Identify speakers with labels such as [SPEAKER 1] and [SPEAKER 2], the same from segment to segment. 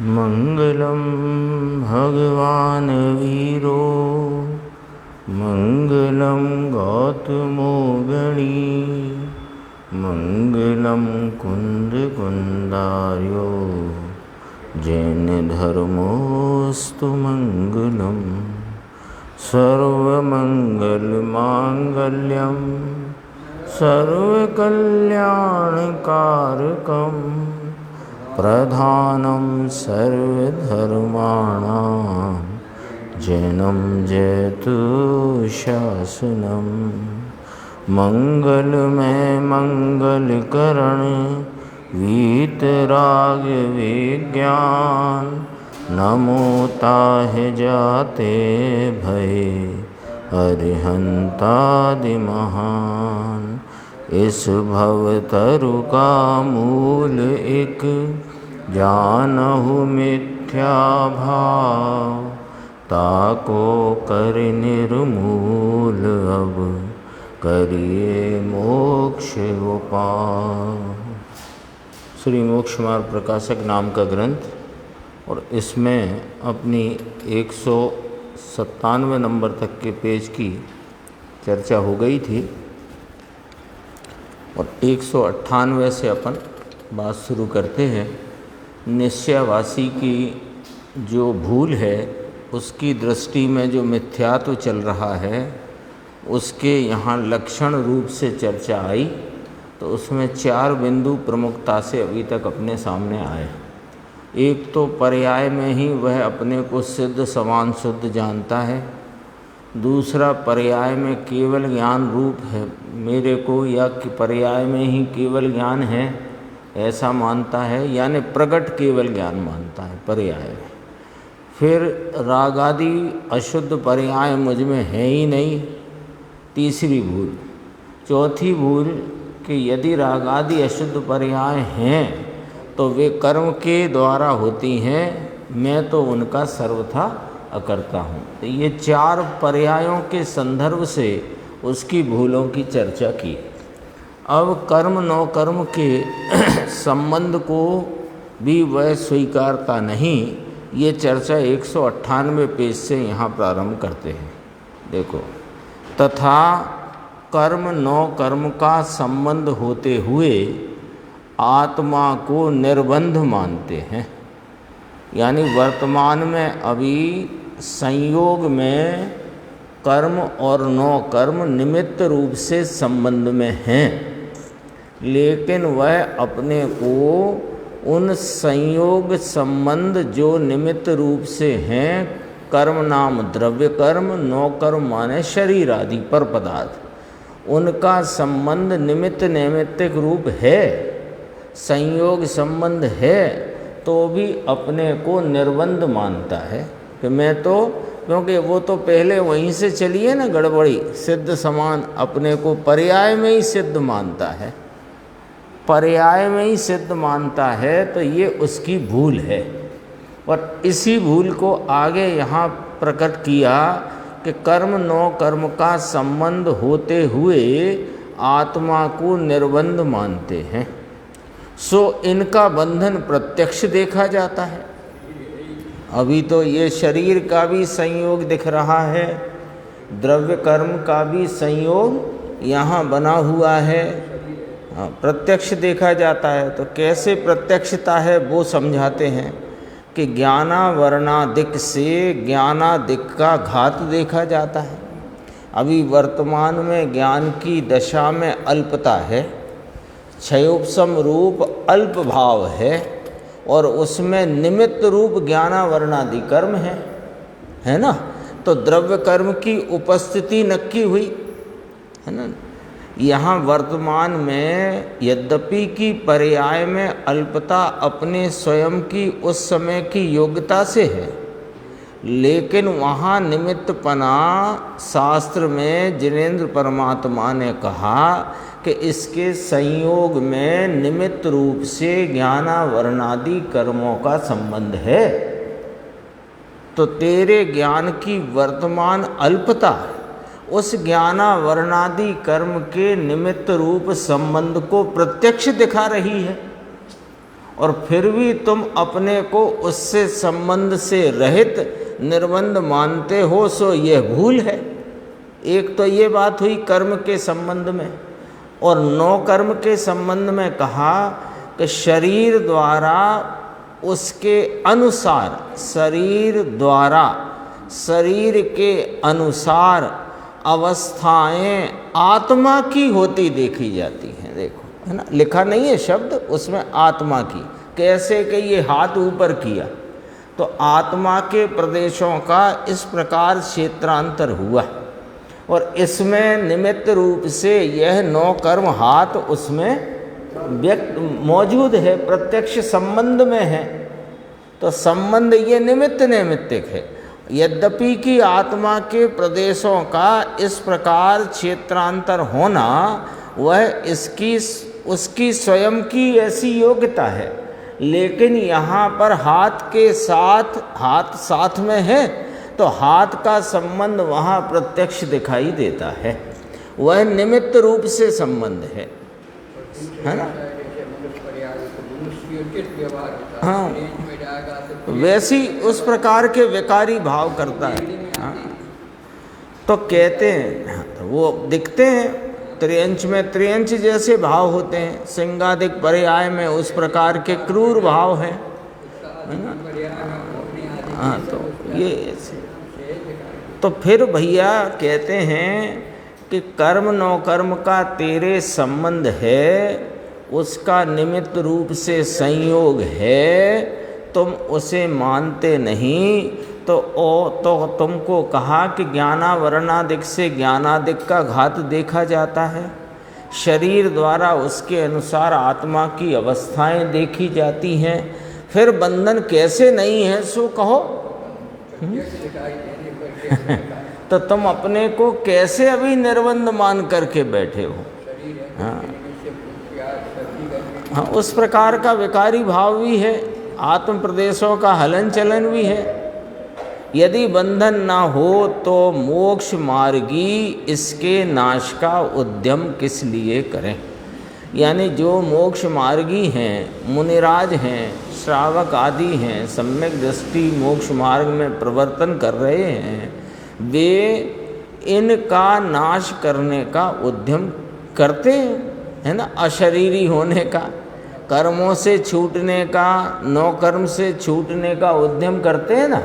[SPEAKER 1] मंगलम भगवान वीरो मंगलम गौतमो गणी मंगलम कुंद कुंदार्यो जैन धर्मोस्तु मंगलम सर्वमंगल मांगल्यम सर्वकल्याणकारकम प्रधानं सर्वधर्माणां जैनं जयतु शासनं मंगलमय मंगलकरण वीतराग विज्ञान नमो ताहि जाते भय अरिहंतादि महान। इस भवतरु का मूल एक जानहु मिथ्या भाव ताको कर निर्मूल अब करिए मोक्ष उपाय। श्री मोक्ष मार्ग प्रकाशक नाम का ग्रंथ, और इसमें अपनी 197 नंबर तक के पेज की चर्चा हो गई थी और 198 से अपन बात शुरू करते हैं। निश्चयवासी की जो भूल है उसकी दृष्टि में जो मिथ्यात्व चल रहा है उसके यहाँ लक्षण रूप से चर्चा आई, तो उसमें 4 बिंदु प्रमुखता से अभी तक अपने सामने आए। एक तो पर्याय में ही वह अपने को सिद्ध समान शुद्ध जानता है। दूसरा, पर्याय में केवल ज्ञान रूप है मेरे को, या कि पर्याय में ही केवल ज्ञान है ऐसा मानता है, यानी प्रकट केवल ज्ञान मानता है पर्याय में। फिर राग आदि अशुद्ध पर्याय मुझ में है ही नहीं, तीसरी भूल। चौथी भूल कि यदि राग आदि अशुद्ध पर्याय हैं तो वे कर्म के द्वारा होती हैं, मैं तो उनका सर्वथा अकर्ता हूँ। तो ये 4 पर्यायों के संदर्भ से उसकी भूलों की चर्चा की। अब कर्म नौ कर्म के संबंध को भी वह स्वीकारता नहीं, ये चर्चा 198 पेज से यहाँ प्रारंभ करते हैं। देखो, तथा कर्म नौ कर्म का संबंध होते हुए आत्मा को निर्बंध मानते हैं, यानी वर्तमान में अभी संयोग में कर्म और नौ कर्म निमित्त रूप से संबंध में हैं, लेकिन वह अपने को उन संयोग संबंध जो निमित्त रूप से हैं, कर्म नाम द्रव्य कर्म, नौ कर्म माने शरीर आदि पर पदार्थ, उनका संबंध निमित्त नैमित्तिक रूप है, संयोग संबंध है, तो भी अपने को निर्बंध मानता है कि मैं तो, क्योंकि वो तो पहले वहीं से चली है ना गड़बड़ी, सिद्ध समान अपने को पर्याय में ही सिद्ध मानता है, पर्याय में ही सिद्ध मानता है, तो ये उसकी भूल है। और इसी भूल को आगे यहाँ प्रकट किया कि कर्म नौ कर्म का संबंध होते हुए आत्मा को निर्बंध मानते हैं, सो इनका बंधन प्रत्यक्ष देखा जाता है। अभी तो ये शरीर का भी संयोग दिख रहा है, द्रव्य कर्म का भी संयोग यहाँ बना हुआ है, प्रत्यक्ष देखा जाता है। तो कैसे प्रत्यक्षता है वो समझाते हैं कि ज्ञानावरणादिक से ज्ञानादिक का घात देखा जाता है। अभी वर्तमान में ज्ञान की दशा में अल्पता है, क्षयोपशम रूप अल्प भाव है, और उसमें निमित्त रूप ज्ञानावरणादि कर्म है ना। तो द्रव्य कर्म की उपस्थिति नक्की हुई है ना। यहाँ वर्तमान में यद्यपि कि पर्याय में अल्पता अपने स्वयं की उस समय की योग्यता से है, लेकिन वहाँ निमित्तपना शास्त्र में जिनेन्द्र परमात्मा ने कहा कि इसके संयोग में निमित्त रूप से ज्ञानावरणादि कर्मों का संबंध है। तो तेरे ज्ञान की वर्तमान अल्पता उस ज्ञानावरणादि कर्म के निमित्त रूप संबंध को प्रत्यक्ष दिखा रही है, और फिर भी तुम अपने को उससे संबंध से रहित निर्बंध मानते हो, सो यह भूल है। एक तो ये बात हुई कर्म के संबंध में, और नौ कर्म के संबंध में कहा कि शरीर द्वारा उसके अनुसार, शरीर द्वारा शरीर के अनुसार अवस्थाएं आत्मा की होती देखी जाती हैं। देखो, है ना, लिखा नहीं है शब्द उसमें आत्मा की। कैसे कि ये हाथ ऊपर किया तो आत्मा के प्रदेशों का इस प्रकार क्षेत्रांतर हुआ, और इसमें निमित्त रूप से यह नौ कर्म हाथ उसमें व्यक्त मौजूद है, प्रत्यक्ष संबंध में है। तो संबंध ये निमित्त नैमित्तिक है। यद्यपि कि आत्मा के प्रदेशों का इस प्रकार क्षेत्रांतर होना वह उसकी स्वयं की ऐसी योग्यता है, लेकिन यहाँ पर हाथ साथ में है तो हाथ का संबंध वहाँ प्रत्यक्ष दिखाई देता है, वह निमित्त रूप से संबंध है ना। हाँ, वैसी उस प्रकार के विकारी भाव करता है। हाँ, तो कहते हैं, हाँ, तो वो दिखते हैं त्रियंच में त्रियंच जैसे भाव होते हैं, सिंगादिक पर्याय में उस प्रकार के क्रूर भाव हैं, है ना। हाँ, तो ये ऐसे। तो फिर भैया कहते हैं कि कर्म नौ कर्म का तेरे संबंध है, उसका निमित्त रूप से संयोग है, तुम उसे मानते नहीं। तो तुमको कहा कि ज्ञानावरणादिक से ज्ञानादिक का घात देखा जाता है, शरीर द्वारा उसके अनुसार आत्मा की अवस्थाएं देखी जाती हैं, फिर बंधन कैसे नहीं है सो कहो। तो तुम अपने को कैसे अभी निर्बंध मान करके बैठे हो। हाँ, हाँ, उस प्रकार का विकारी भाव भी है, आत्म प्रदेशों का हलन चलन भी है। यदि बंधन ना हो तो मोक्ष मार्गी इसके नाश का उद्यम किस लिए करें। यानी जो मोक्ष मार्गी हैं, मुनिराज हैं, श्रावक आदि हैं, सम्यक दृष्टि मोक्ष मार्ग में प्रवर्तन कर रहे हैं, वे इनका नाश करने का उद्यम करते हैं, है ना। अशरीरी होने का, कर्मों से छूटने का, नौ कर्म से छूटने का उद्यम करते हैं ना।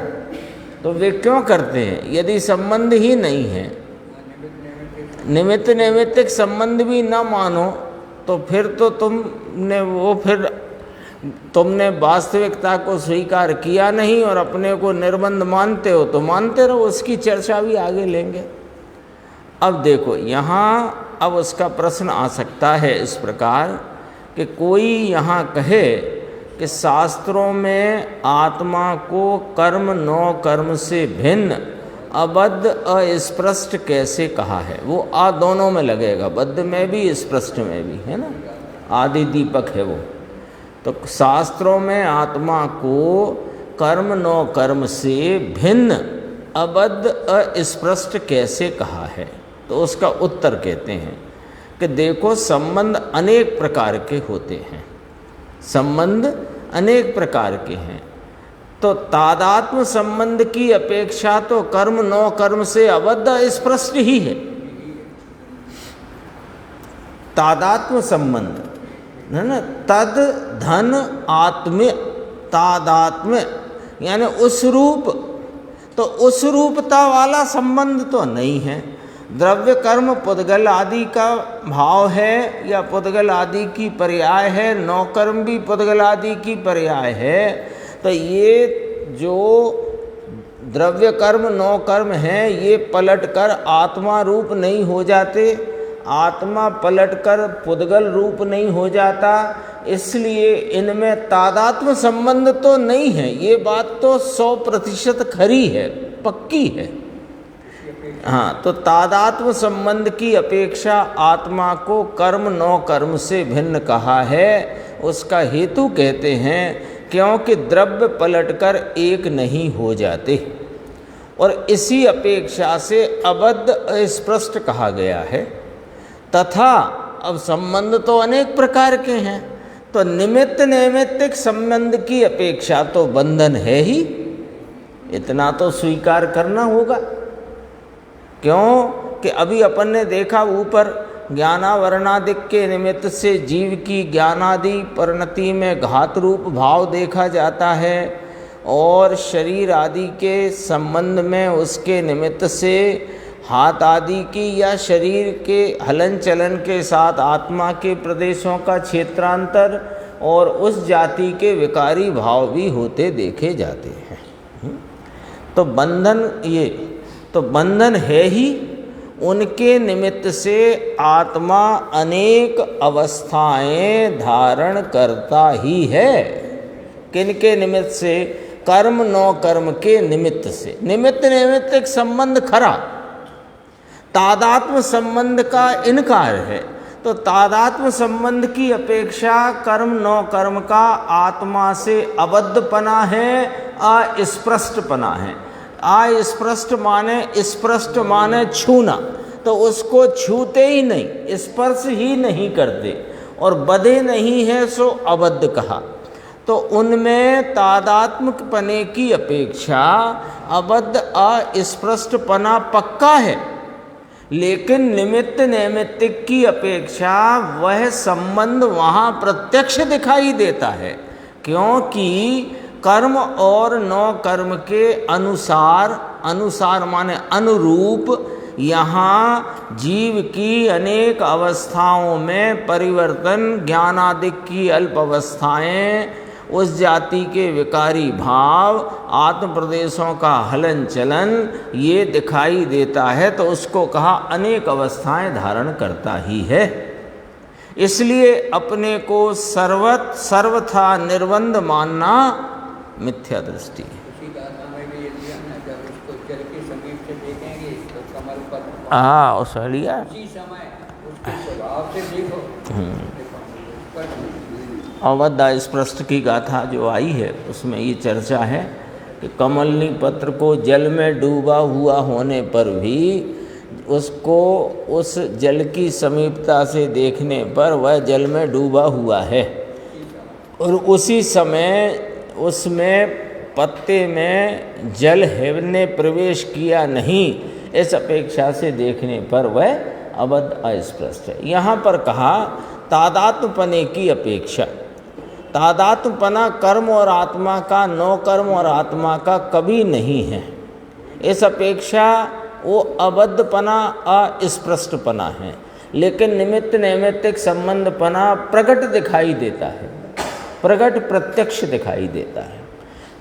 [SPEAKER 1] तो वे क्यों करते हैं? यदि संबंध ही नहीं है, निमित्त नैमित्तिक संबंध भी न मानो, तो फिर तो तुमने वास्तविकता को स्वीकार किया नहीं और अपने को निर्बंध मानते हो, तो मानते रहो, उसकी चर्चा भी आगे लेंगे। अब देखो यहाँ, अब उसका प्रश्न आ सकता है इस प्रकार कि कोई यहाँ कहे कि शास्त्रों में आत्मा को कर्म नौ कर्म से भिन्न अबद्ध अस्पृष्ट कैसे कहा है। वो आ दोनों में लगेगा, बद्ध में भी स्पृष्ट में भी, है ना, आदि दीपक है वो। तो शास्त्रों में आत्मा को कर्म नौ कर्म से भिन्न अबद्ध अस्पृष्ट कैसे कहा है। तो उसका उत्तर कहते हैं कि देखो, संबंध अनेक प्रकार के होते हैं, संबंध अनेक प्रकार के हैं। तो तादात्म्य संबंध की अपेक्षा तो कर्म नौ कर्म से अबद्ध स्पष्ट ही है। तादात्म्य संबंध है ना, तद धन आत्म्य तादात्म्य, यानी उस रूप, तो उस रूपता वाला संबंध तो नहीं है। द्रव्य कर्म पुद्गल आदि का भाव है या पुद्गल आदि की पर्याय है, नौ कर्म भी पुद्गल आदि की पर्याय है। तो ये जो द्रव्य कर्म नौ कर्म हैं, ये पलटकर आत्मा रूप नहीं हो जाते, आत्मा पलटकर पुद्गल रूप नहीं हो जाता, इसलिए इनमें तादात्म्य संबंध तो नहीं है। ये बात तो 100% खरी है, पक्की है। हाँ, तो तादात्म्य संबंध की अपेक्षा आत्मा को कर्म नौ कर्म से भिन्न कहा है। उसका हेतु कहते हैं क्योंकि द्रव्य पलटकर एक नहीं हो जाते, और इसी अपेक्षा से अबद्ध अस्पृष्ट कहा गया है। तथा अब संबंध तो अनेक प्रकार के हैं, तो निमित्त नैमित्तिक संबंध की अपेक्षा तो बंधन है ही, इतना तो स्वीकार करना होगा। क्यों कि अभी अपन ने देखा ऊपर ज्ञानावरणादिक के निमित्त से जीव की ज्ञानादि परिणति में घात रूप भाव देखा जाता है, और शरीर आदि के संबंध में उसके निमित्त से हाथ आदि की या शरीर के हलन चलन के साथ आत्मा के प्रदेशों का क्षेत्रांतर और उस जाति के विकारी भाव भी होते देखे जाते हैं। तो बंधन है ही, उनके निमित्त से आत्मा अनेक अवस्थाएं धारण करता ही है। किनके निमित्त से? कर्म नौ कर्म के निमित्त से। निमित्त नैमित्तिक संबंध खरा, तादात्म्य संबंध का इनकार है। तो तादात्म्य संबंध की अपेक्षा कर्म नौ कर्म का आत्मा से अबद्धपना है, अस्पृष्टपना है। स्पृष्ट माने छूना, तो उसको छूते ही नहीं, स्पर्श ही नहीं करते, और बधे नहीं है सो अबद्ध कहा। तो उनमें तादात्मक पने की अपेक्षा अबद्ध अस्पृष्टपना पक्का है, लेकिन निमित्त नैमित्तिक की अपेक्षा वह संबंध वहाँ प्रत्यक्ष दिखाई देता है। क्योंकि कर्म और नौ कर्म के अनुसार माने अनुरूप यहाँ जीव की अनेक अवस्थाओं में परिवर्तन, ज्ञानादिक की अल्प अवस्थाएं, उस जाति के विकारी भाव, आत्म प्रदेशों का हलन चलन ये दिखाई देता है। तो उसको कहा अनेक अवस्थाएं धारण करता ही है। इसलिए अपने को सर्वथा निर्बंध मानना मिथ्या दृष्टि है। हाँ, उसमें लिया अवध स्पृष्ट की गाथा जो आई है उसमें ये चर्चा है कि कमलनी पत्र को जल में डूबा हुआ होने पर भी उसको उस जल की समीपता से देखने पर वह जल में डूबा हुआ है, और उसी समय उसमें पत्ते में जल ने प्रवेश किया नहीं, इस अपेक्षा से देखने पर वह अबद्ध अस्पृष्ट है। यहाँ पर कहा तादात्म्यपने की अपेक्षा। तादात्म्यपना कर्म और आत्मा का, नौ कर्म और आत्मा का कभी नहीं है। इस अपेक्षा वो अबद्धपना, अस्पृष्टपना है। लेकिन निमित्त नैमित्तिक संबंधपना प्रकट दिखाई देता है, प्रकट प्रत्यक्ष दिखाई देता है।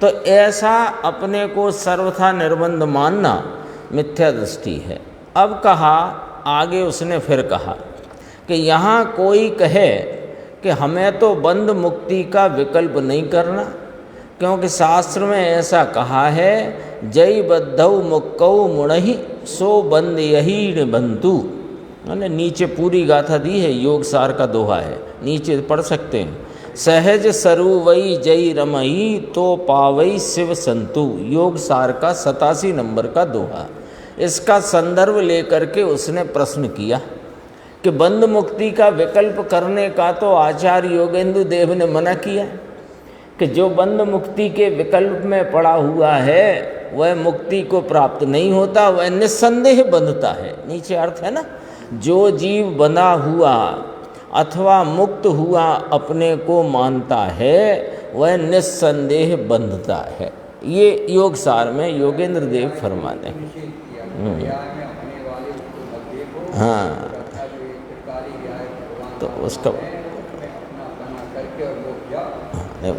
[SPEAKER 1] तो ऐसा अपने को सर्वथा निर्बंध मानना मिथ्या दृष्टि है। अब कहा, आगे उसने फिर कहा कि यहाँ कोई कहे कि हमें तो बंध मुक्ति का विकल्प नहीं करना, क्योंकि शास्त्र में ऐसा कहा है, जय बद्धौ मुक्कौ मुणहि सो बंद यही बंतु। मैंने नीचे पूरी गाथा दी है, योग सार का दोहा है, नीचे पढ़ सकते हैं। सहज सरुवई जय रमई तो पावई शिव संतु, योग सार का 87 नंबर का दोहा। इसका संदर्भ लेकर के उसने प्रश्न किया कि बंध मुक्ति का विकल्प करने का तो आचार्य योगेंद्र देव ने मना किया कि जो बंध मुक्ति के विकल्प में पड़ा हुआ है वह मुक्ति को प्राप्त नहीं होता, वह निस्संदेह बंधता है। नीचे अर्थ है ना, जो जीव बंधा हुआ अथवा मुक्त हुआ अपने को मानता है वह निस्संदेह बंधता है। ये योग सार में योगेंद्र देव फरमाते हैं। हाँ, तो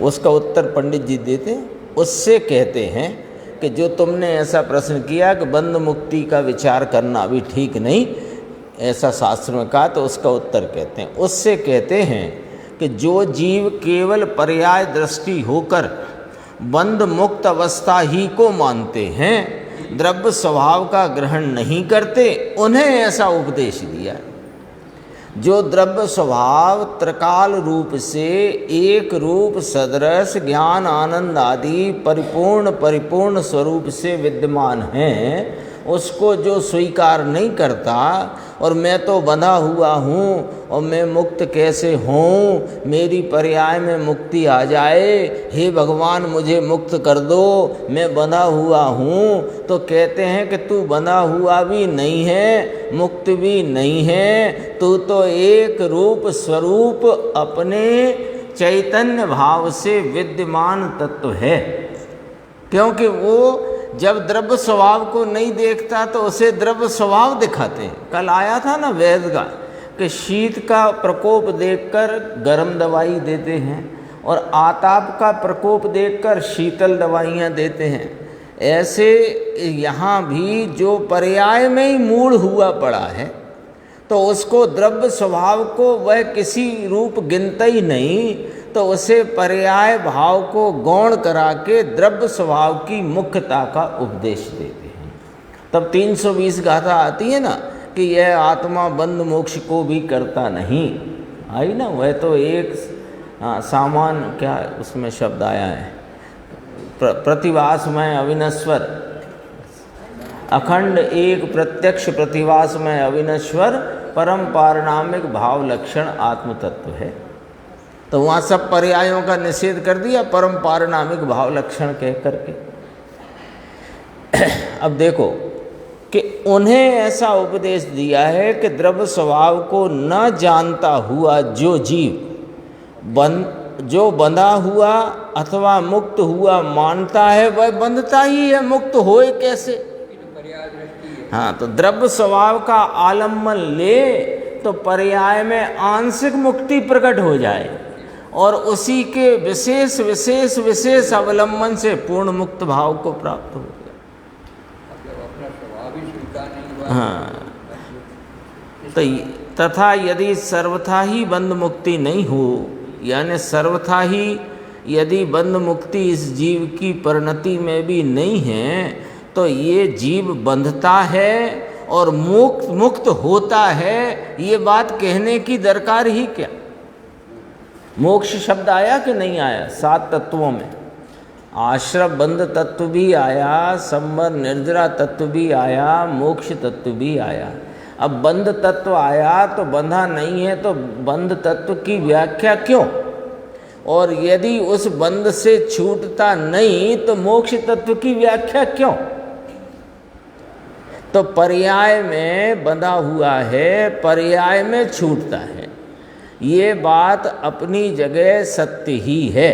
[SPEAKER 1] उसका उत्तर पंडित जी देते हैं। उससे कहते हैं कि जो तुमने ऐसा प्रश्न किया कि बंध मुक्ति का विचार करना अभी ठीक नहीं, ऐसा शास्त्र में कहा, तो उसका उत्तर कहते हैं, उससे कहते हैं कि जो जीव केवल पर्याय दृष्टि होकर बंध मुक्त अवस्था ही को मानते हैं, द्रव्य स्वभाव का ग्रहण नहीं करते, उन्हें ऐसा उपदेश दिया। जो द्रव्य स्वभाव त्रिकाल रूप से एक रूप सदृश ज्ञान आनंद आदि परिपूर्ण स्वरूप से विद्यमान हैं, उसको जो स्वीकार नहीं करता, और मैं तो बंधा हुआ हूँ और मैं मुक्त कैसे हूँ, मेरी पर्याय में मुक्ति आ जाए, हे भगवान मुझे मुक्त कर दो, मैं बंधा हुआ हूँ। तो कहते हैं कि तू बंधा हुआ भी नहीं है, मुक्त भी नहीं है, तू तो एक रूप स्वरूप अपने चैतन्य भाव से विद्यमान तत्व है। क्योंकि वो जब द्रव्य स्वभाव को नहीं देखता तो उसे द्रव्य स्वभाव दिखाते हैं। कल आया था ना वेद का कि शीत का प्रकोप देखकर गर्म दवाई देते हैं और आताप का प्रकोप देखकर शीतल दवाइयाँ देते हैं। ऐसे यहाँ भी जो पर्याय में ही मूढ़ हुआ पड़ा है तो उसको द्रव्य स्वभाव को वह किसी रूप गिनता ही नहीं, तो उसे पर्याय भाव को गौण करा के द्रव्य स्वभाव की मुख्यता का उपदेश देते हैं। तब 320 गाथा आती है ना कि यह आत्मा बंध मोक्ष को भी करता नहीं, आई ना। वह तो एक सामान क्या उसमें शब्द आया है, प्रतिभासमय अविनश्वर, अखंड एक प्रत्यक्ष प्रतिभासमय अविनश्वर परम पारणामिक भाव लक्षण आत्म तत्व है। तो वहाँ सब पर्यायों का निषेध कर दिया परम पारणामिक भाव लक्षण कह करके। अब देखो कि उन्हें ऐसा उपदेश दिया है कि द्रव्य स्वभाव को न जानता हुआ जो जीव जो बंधा हुआ अथवा मुक्त हुआ मानता है वह बंधता ही है, मुक्त होए कैसे। हाँ, तो द्रव्य स्वभाव का आलम्बन ले तो पर्याय में आंशिक मुक्ति प्रकट हो जाए और उसी के विशेष विशेष विशेष अवलंबन से पूर्ण मुक्त भाव को प्राप्त हो गया। हाँ, तो तथा यदि सर्वथा ही बंध मुक्ति नहीं हो, यानी सर्वथा ही यदि बंध मुक्ति इस जीव की परिणति में भी नहीं है तो ये जीव बंधता है और मुक्त होता है, ये बात कहने की दरकार ही क्या। मोक्ष शब्द आया कि नहीं आया 7 तत्वों में? आश्रम बंध तत्व भी आया, संवर निर्जरा तत्व भी आया, मोक्ष तत्व भी आया। अब बंध तत्व आया तो बंधा नहीं है, तो बंध तत्व की व्याख्या क्यों? और यदि उस बंध से छूटता नहीं तो मोक्ष तत्व की व्याख्या क्यों? तो पर्याय में बंधा हुआ है, पर्याय में छूटता है, ये बात अपनी जगह सत्य ही है।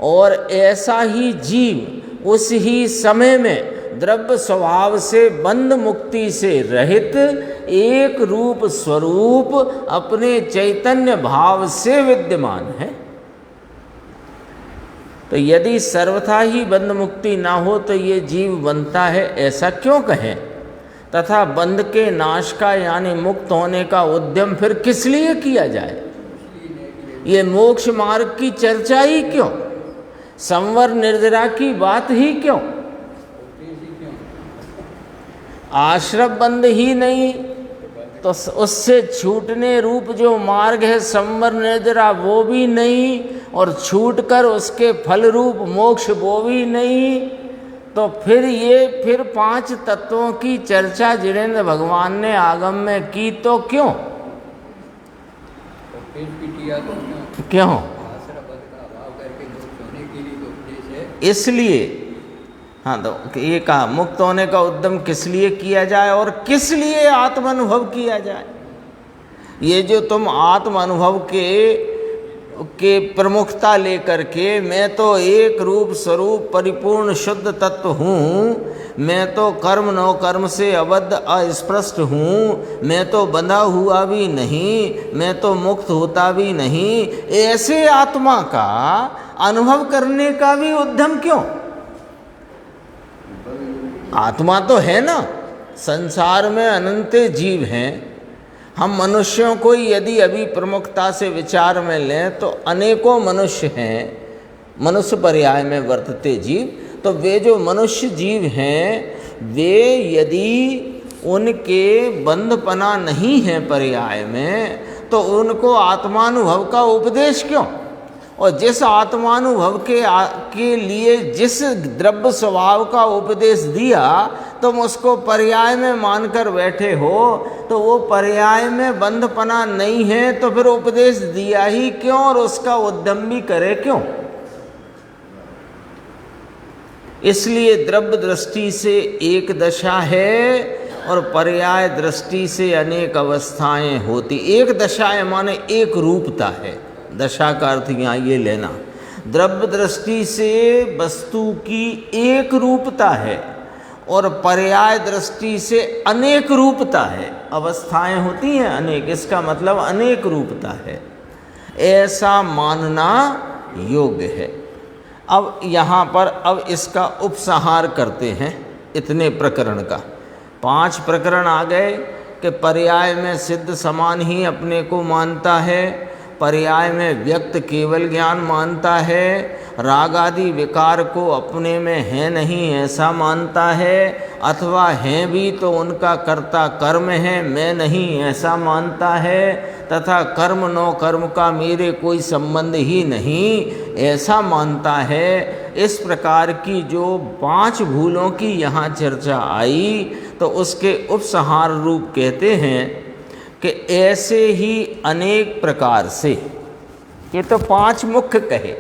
[SPEAKER 1] और ऐसा ही जीव उस ही समय में द्रव्य स्वभाव से बंध मुक्ति से रहित एक रूप स्वरूप अपने चैतन्य भाव से विद्यमान है। तो यदि सर्वथा ही बंध मुक्ति ना हो तो ये जीव बनता है, ऐसा क्यों कहें? तथा बंध के नाश का यानी मुक्त होने का उद्यम फिर किस लिए किया जाए? ये मोक्ष मार्ग की चर्चा ही क्यों? संवर निर्जरा की बात ही क्यों? आश्रम बंध ही नहीं तो उससे छूटने रूप जो मार्ग है संवर निर्जरा वो भी नहीं, और छूटकर उसके फल रूप मोक्ष वो भी नहीं। तो फिर 5 तत्वों की चर्चा जिनेंद्र भगवान ने आगम में की तो क्यों? क्यों? इसलिए। हाँ, तो ये कहा मुक्त होने का उद्यम किस लिए किया जाए और किस लिए आत्म अनुभव किया जाए। ये जो तुम आत्म अनुभव के प्रमुखता लेकर के मैं तो एक रूप स्वरूप परिपूर्ण शुद्ध तत्व हूँ, मैं तो कर्म नो कर्म से अबद्ध अस्पृष्ट हूँ, मैं तो बंधा हुआ भी नहीं, मैं तो मुक्त होता भी नहीं, ऐसे आत्मा का अनुभव करने का भी उद्यम क्यों? आत्मा तो है ना, संसार में अनंत जीव हैं। हम मनुष्यों को यदि अभी प्रमुखता से विचार में लें तो अनेकों मनुष्य हैं, मनुष्य पर्याय में वर्तते जीव। तो वे जो मनुष्य जीव हैं वे यदि उनके बंधपना नहीं है पर्याय में तो उनको आत्मानुभव का उपदेश क्यों? और जिस आत्मानुभव के लिए जिस द्रव्य स्वभाव का उपदेश दिया तुम उसको पर्याय में मानकर बैठे हो, तो वो पर्याय में बंधपना नहीं है तो फिर उपदेश दिया ही क्यों और उसका उद्यम भी करे क्यों। इसलिए द्रव्य दृष्टि से एक दशा है और पर्याय दृष्टि से अनेक अवस्थाएं होती। एक दशा माने एक रूपता है, दशा का अर्थ यहाँ ये लेना। द्रव्य दृष्टि से वस्तु की एक रूपता है और पर्याय दृष्टि से अनेक रूपता है। अवस्थाएं होती हैं अनेक, इसका मतलब अनेक रूपता है, ऐसा मानना योग्य है। अब यहाँ पर अब इसका उपसंहार करते हैं इतने प्रकरण का। 5 प्रकरण आ गए कि पर्याय में सिद्ध समान ही अपने को मानता है, पर्याय में व्यक्त केवल ज्ञान मानता है, राग आदि विकार को अपने में है नहीं ऐसा मानता है, अथवा हैं भी तो उनका कर्ता कर्म है मैं नहीं ऐसा मानता है, तथा कर्म नो कर्म का मेरे कोई संबंध ही नहीं ऐसा मानता है। इस प्रकार की जो 5 भूलों की यहाँ चर्चा आई तो उसके उपसंहार रूप कहते हैं कि ऐसे ही अनेक प्रकार से, ये तो 5 मुख्य कहे,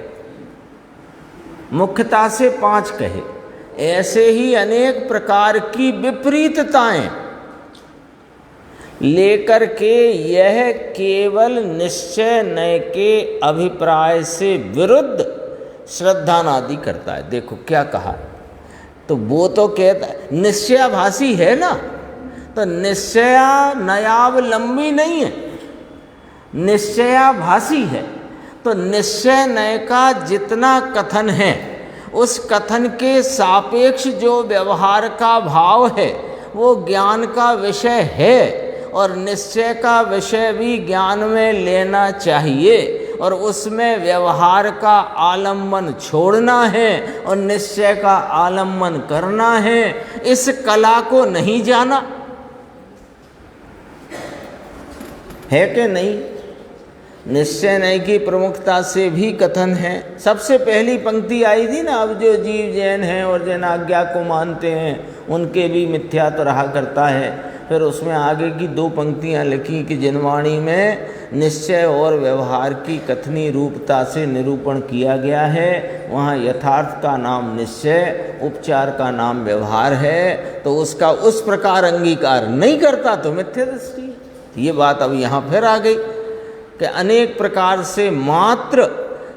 [SPEAKER 1] मुख्यता से 5 कहे, ऐसे ही अनेक प्रकार की विपरीतताएं लेकर के यह केवल निश्चय नय के अभिप्राय से विरुद्ध श्रद्धानादि करता है। देखो क्या कहा, तो वो तो कहता है निश्चयाभासी है ना, तो निश्चया नयावलंबी नहीं है, निश्चयाभासी है। तो निश्चय नय का जितना कथन है उस कथन के सापेक्ष जो व्यवहार का भाव है वो ज्ञान का विषय है, और निश्चय का विषय भी ज्ञान में लेना चाहिए और उसमें व्यवहार का आलम्बन छोड़ना है और निश्चय का आलम्बन करना है। इस कला को नहीं जाना है कि नहीं। निश्चय नय की प्रमुखता से भी कथन है। सबसे पहली पंक्ति आई थी ना, अब जो जीव जैन हैं और जैन आज्ञा को मानते हैं उनके भी मिथ्या तो रहा करता है। फिर उसमें आगे की 2 पंक्तियां लिखी कि जिनवाणी में निश्चय और व्यवहार की कथनी रूपता से निरूपण किया गया है, वहाँ यथार्थ का नाम निश्चय, उपचार का नाम व्यवहार है, तो उसका उस प्रकार अंगीकार नहीं करता तो मिथ्या दृष्टि। ये बात अब यहाँ फिर आ गई कि अनेक प्रकार से मात्र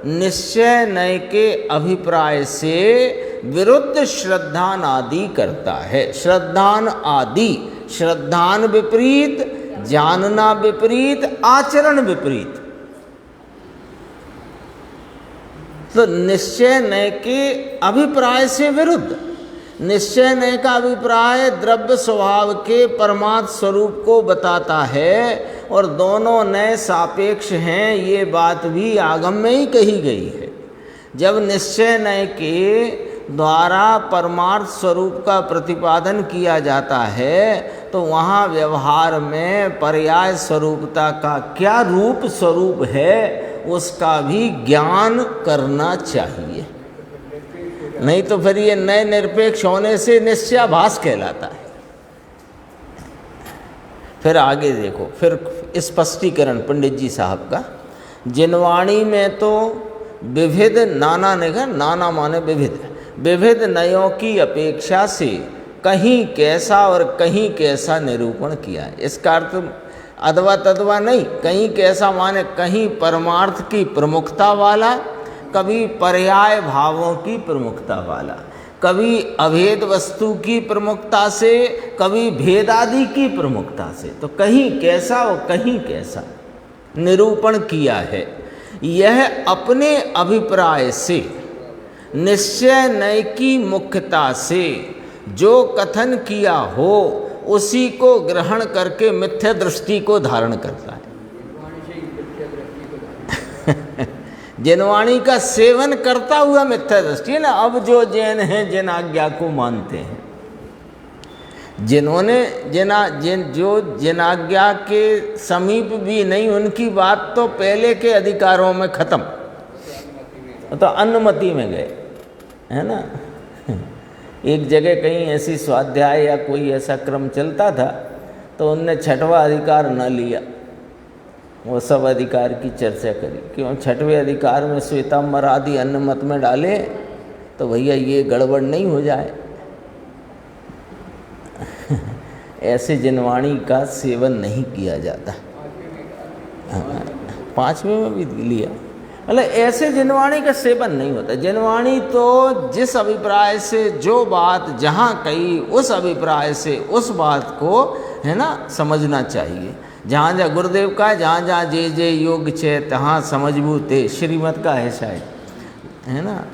[SPEAKER 1] निश्चय नय के अभिप्राय से विरुद्ध श्रद्धान आदि करता है। श्रद्धान आदि, श्रद्धान विपरीत, जानना विपरीत, आचरण विपरीत। तो निश्चय नय के अभिप्राय से विरुद्ध। निश्चय नय का अभिप्राय द्रव्य स्वभाव के परमार्थ स्वरूप को बताता है और दोनों नय सापेक्ष हैं, ये बात भी आगम में ही कही गई है। जब निश्चय नय के द्वारा परमार्थ स्वरूप का प्रतिपादन किया जाता है तो वहाँ व्यवहार में पर्याय स्वरूपता का क्या रूप स्वरूप है उसका भी ज्ञान करना चाहिए, नहीं तो फिर ये नए निरपेक्ष होने से निश्चयाभास कहलाता है। फिर आगे देखो, फिर स्पष्टीकरण पंडित जी साहब का। जिनवाणी में तो विविध नाना ने कहा, नाना माने विविध, विविध नयों की अपेक्षा से कहीं कैसा और कहीं कैसा निरूपण किया है। इसका अर्थ अथवा तद्वा नहीं, कहीं कैसा माने कहीं परमार्थ की प्रमुखता वाला, कभी पर्याय भावों की प्रमुखता वाला, कभी अभेद वस्तु की प्रमुखता से, कभी भेदादि की प्रमुखता से, तो कहीं कैसा और कहीं कैसा निरूपण किया है। यह अपने अभिप्राय से निश्चय नय की मुख्यता से जो कथन किया हो उसी को ग्रहण करके मिथ्या दृष्टि को धारण करता है। जिनवाणी का सेवन करता हुआ मिथ्या दृष्टि ना। अब जो जैन हैं जिन आज्ञा को मानते हैं, जिन्होंने जिन आज्ञा के समीप भी नहीं, उनकी बात तो पहले के अधिकारों में खत्म। तो अन्नमति में गए, है ना। एक जगह कहीं ऐसी स्वाध्याय या कोई ऐसा क्रम चलता था तो उनने छठवां अधिकार न लिया, वो सब अधिकार की चर्चा करी। क्यों? छठवें अधिकार में श्वेतांबर आदि अन्नमत में डाले तो भैया ये गड़बड़ नहीं हो जाए। ऐसे जिनवाणी का सेवन नहीं किया जाता। पांचवें में भी लिया, मतलब ऐसे जिनवाणी का सेवन नहीं होता। जिनवाणी तो जिस अभिप्राय से जो बात जहाँ कही उस अभिप्राय से उस बात को, है ना, समझना चाहिए। जहाँ जहाँ गुरुदेव का जहाँ जहाँ जे जे योग छे तहाँ समझबू ते, श्रीमत का है शायद, है ना।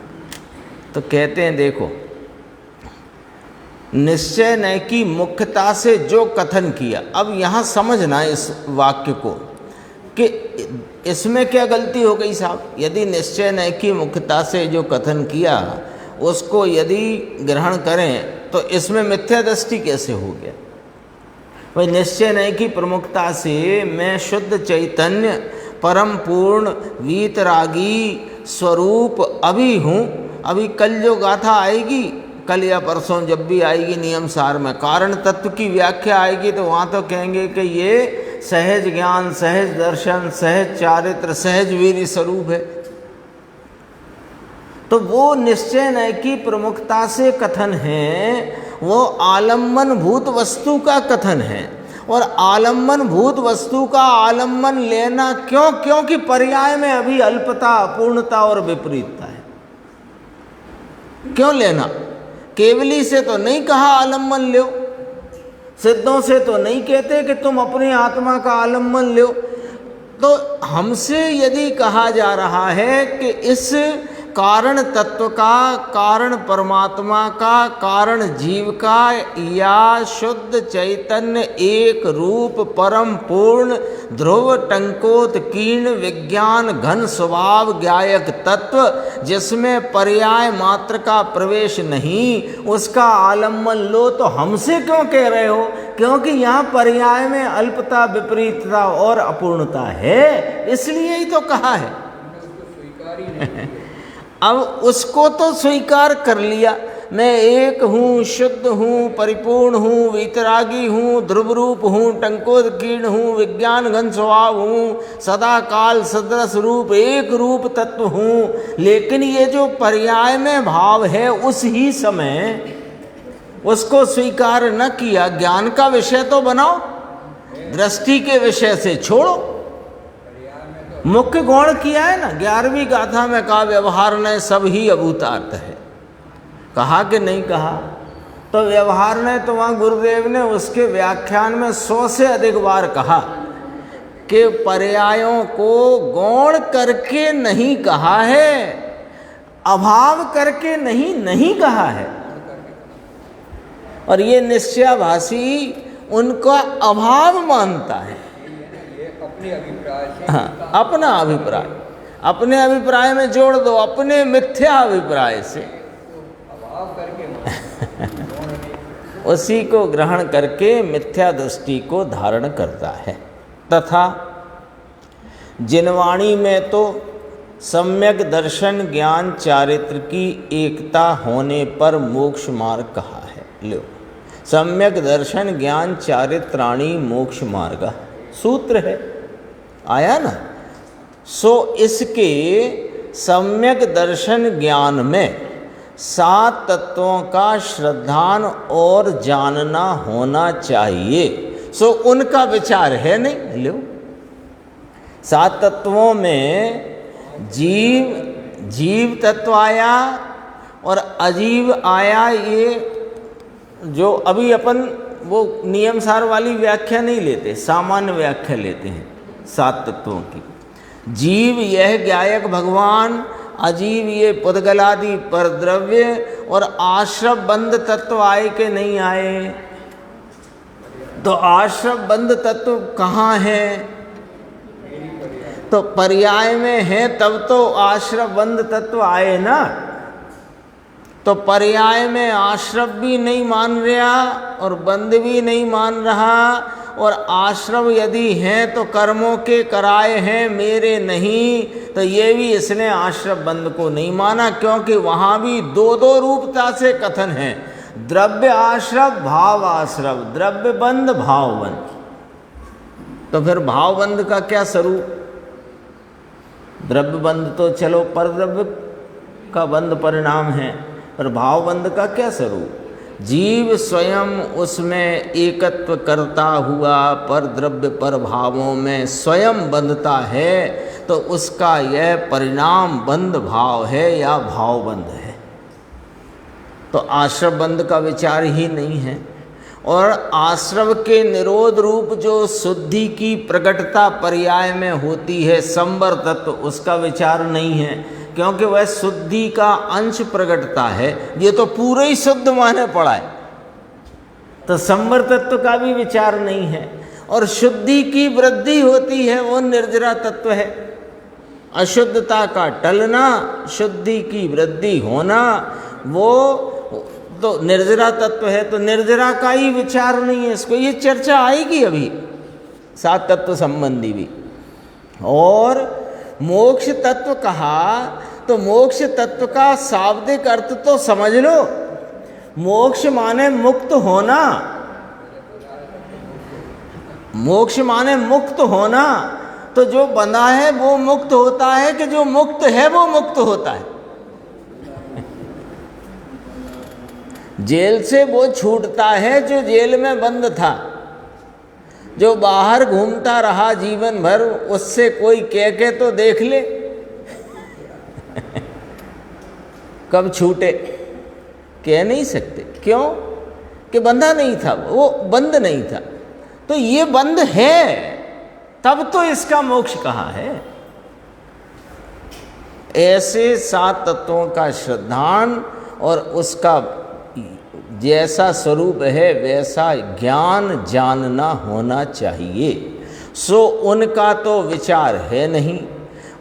[SPEAKER 1] तो कहते हैं देखो, निश्चय न की मुख्यता से जो कथन किया। अब यहाँ समझना इस वाक्य को कि इसमें क्या गलती हो गई साहब। यदि निश्चय न की मुख्यता से जो कथन किया उसको यदि ग्रहण करें तो इसमें मिथ्या दृष्टि कैसे हो गया? भाई निश्चय न की प्रमुखता से मैं शुद्ध चैतन्य परम पूर्ण वीतरागी स्वरूप अभी हूँ। अभी कल जो गाथा आएगी, कल या परसों जब भी आएगी नियम सार में कारण तत्व की व्याख्या आएगी तो वहाँ तो कहेंगे कि ये सहज ज्ञान, सहज दर्शन, सहज चारित्र, सहज वीर्य स्वरूप है। तो वो निश्चय न की प्रमुखता से कथन है, वो आलम्बन भूत वस्तु का कथन है। और आलम्बन भूत वस्तु का आलम्बन लेना क्यों? क्योंकि पर्याय में अभी अल्पता, अपूर्णता और विपरीतता है। क्यों लेना? केवली से तो नहीं कहा आलम्बन लो, सिद्धों से तो नहीं कहते कि तुम अपनी आत्मा का आलम्बन लो। तो हमसे यदि कहा जा रहा है कि इस कारण तत्व का, कारण परमात्मा का, कारण जीव का या शुद्ध चैतन्य एक रूप परम पूर्ण ध्रुव टंकोत कीर्ण विज्ञान घन स्वभाव ज्ञायक तत्व जिसमें पर्याय मात्र का प्रवेश नहीं, उसका आलम्बन लो। तो हमसे क्यों कह रहे हो? क्योंकि यहाँ पर्याय में अल्पता, विपरीतता और अपूर्णता है, इसलिए ही तो कहा है। अब उसको तो स्वीकार कर लिया, मैं एक हूँ, शुद्ध हूँ, परिपूर्ण हूँ, वीतरागी हूँ, ध्रुव रूप हूँ, टंकोदकीर्ण हूँ, विज्ञान घन स्वभाव हूँ, सदा काल सदृश रूप एक रूप तत्व हूँ। लेकिन ये जो पर्याय में भाव है उस ही समय उसको स्वीकार न किया। ज्ञान का विषय तो बनाओ, दृष्टि के विषय से छोड़ो। मुख्य गौण किया है ना 11वीं गाथा में, कहा व्यवहार ने सब ही अभूतार्थ है। कहा कि नहीं कहा? तो व्यवहार ने तो वहाँ गुरुदेव ने उसके व्याख्यान में 100 से अधिक बार कहा कि पर्यायों को गौण करके नहीं कहा है, अभाव करके नहीं कहा है। और ये निश्चयाभासी उनका अभाव मानता है। हाँ, अपना अभिप्राय, अपने अभिप्राय में जोड़ दो, अपने मिथ्या अभिप्राय से उसी को ग्रहण करके मिथ्या दृष्टि को धारण करता है। तथा जिनवाणी में तो सम्यक दर्शन ज्ञान चारित्र की एकता होने पर मोक्ष मार्ग कहा है। लो, सम्यक दर्शन ज्ञान चारित्राणी मोक्ष मार्ग सूत्र है, आया ना। सो इसके सम्यक दर्शन ज्ञान में 7 तत्वों का श्रद्धान और जानना होना चाहिए। सो उनका विचार है नहीं। लो, 7 तत्वों में जीव तत्व आया और अजीव आया। ये जो अभी अपन वो नियम सार वाली व्याख्या नहीं लेते, सामान्य व्याख्या लेते हैं 7 तत्वों की। जीव यह ज्ञायक भगवान, अजीव ये पुद्गलादि पर द्रव्य, और आश्रव बंद तत्व आए कि नहीं आए? तो आश्रव बंद तत्व कहाँ है? तो पर्याय में है, तब तो आश्रव बंद तत्व आए ना। तो पर्याय में आश्रव भी नहीं मान रहा और बंद भी नहीं मान रहा, और आश्रम यदि हैं तो कर्मों के कराए हैं, मेरे नहीं, तो ये भी इसने आश्रम बंध को नहीं माना, क्योंकि वहाँ भी दो दो रूपता से कथन है, द्रव्य आश्रव भाव आश्रव, द्रव्य बंध भाव बंध। तो फिर भाव बंध का क्या स्वरूप? द्रव्य बंध तो चलो पर द्रव्य का बंध परिणाम है, पर भाव बंध का क्या स्वरूप? जीव स्वयं उसमें एकत्व करता हुआ पर द्रव्य पर भावों में स्वयं बंधता है, तो उसका यह परिणाम बंध भाव है या भाव बंध है। तो आश्रव बंध का विचार ही नहीं है। और आश्रव के निरोध रूप जो शुद्धि की प्रकटता पर्याय में होती है संवर तत्व, उसका विचार नहीं है, क्योंकि वह शुद्धि का अंश प्रकटता है। ये तो पूरे ही शुद्ध माने पड़ा है, तो संवर तत्व का भी विचार नहीं है। और शुद्धि की वृद्धि होती है, वो निर्जरा तत्व है। अशुद्धता का टलना, शुद्धि की वृद्धि होना, वो तो निर्जरा तत्व है। तो निर्जरा का ही विचार नहीं है इसको। ये चर्चा आएगी अभी सात तत्व संबंधी भी। और मोक्ष तत्व कहा तो मोक्ष तत्व का शाब्दिक अर्थ तो समझ लो। मोक्ष माने मुक्त होना, मोक्ष माने मुक्त होना। तो जो बंधा है वो मुक्त होता है कि जो मुक्त है वो मुक्त होता है? जेल से वो छूटता है जो जेल में बंद था। जो बाहर घूमता रहा जीवन भर, उससे कोई कह के तो देख ले कब छूटे? कह नहीं सकते। क्यों? कि बंधा नहीं था, वो बंद नहीं था। तो ये बंद है, तब तो इसका मोक्ष कहा है। ऐसे सात तत्वों का श्रद्धान और उसका जैसा स्वरूप है वैसा ज्ञान जानना होना चाहिए। सो उनका तो विचार है नहीं।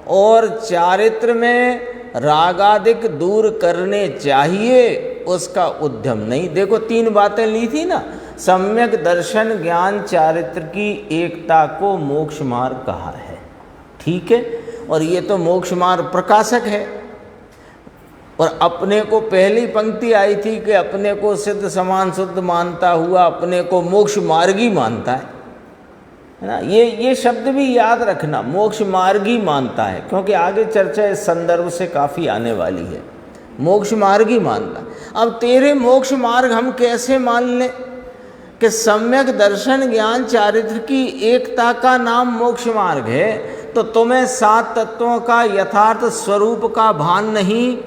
[SPEAKER 1] और चारित्र में रागादिक दूर करने चाहिए, उसका उद्यम नहीं। देखो तीन बातें ली थी ना, सम्यक दर्शन ज्ञान चारित्र की एकता को मोक्ष मार्ग कहा है। ठीक है, और ये तो मोक्ष मार्ग प्रकाशक है। और अपने को पहली पंक्ति आई थी कि अपने को सिद्ध समान शुद्ध मानता हुआ अपने को मोक्ष मार्गी मानता है ना। ये शब्द भी याद रखना, मोक्ष मार्गी मानता है, क्योंकि आगे चर्चा इस संदर्भ से काफ़ी आने वाली है। मोक्ष मार्गी मानता। अब तेरे मोक्ष मार्ग हम कैसे मान लें कि सम्यक दर्शन ज्ञान चारित्र की एकता का नाम मोक्ष मार्ग है? तो तुम्हें सात तत्वों का यथार्थ स्वरूप का भान नहीं,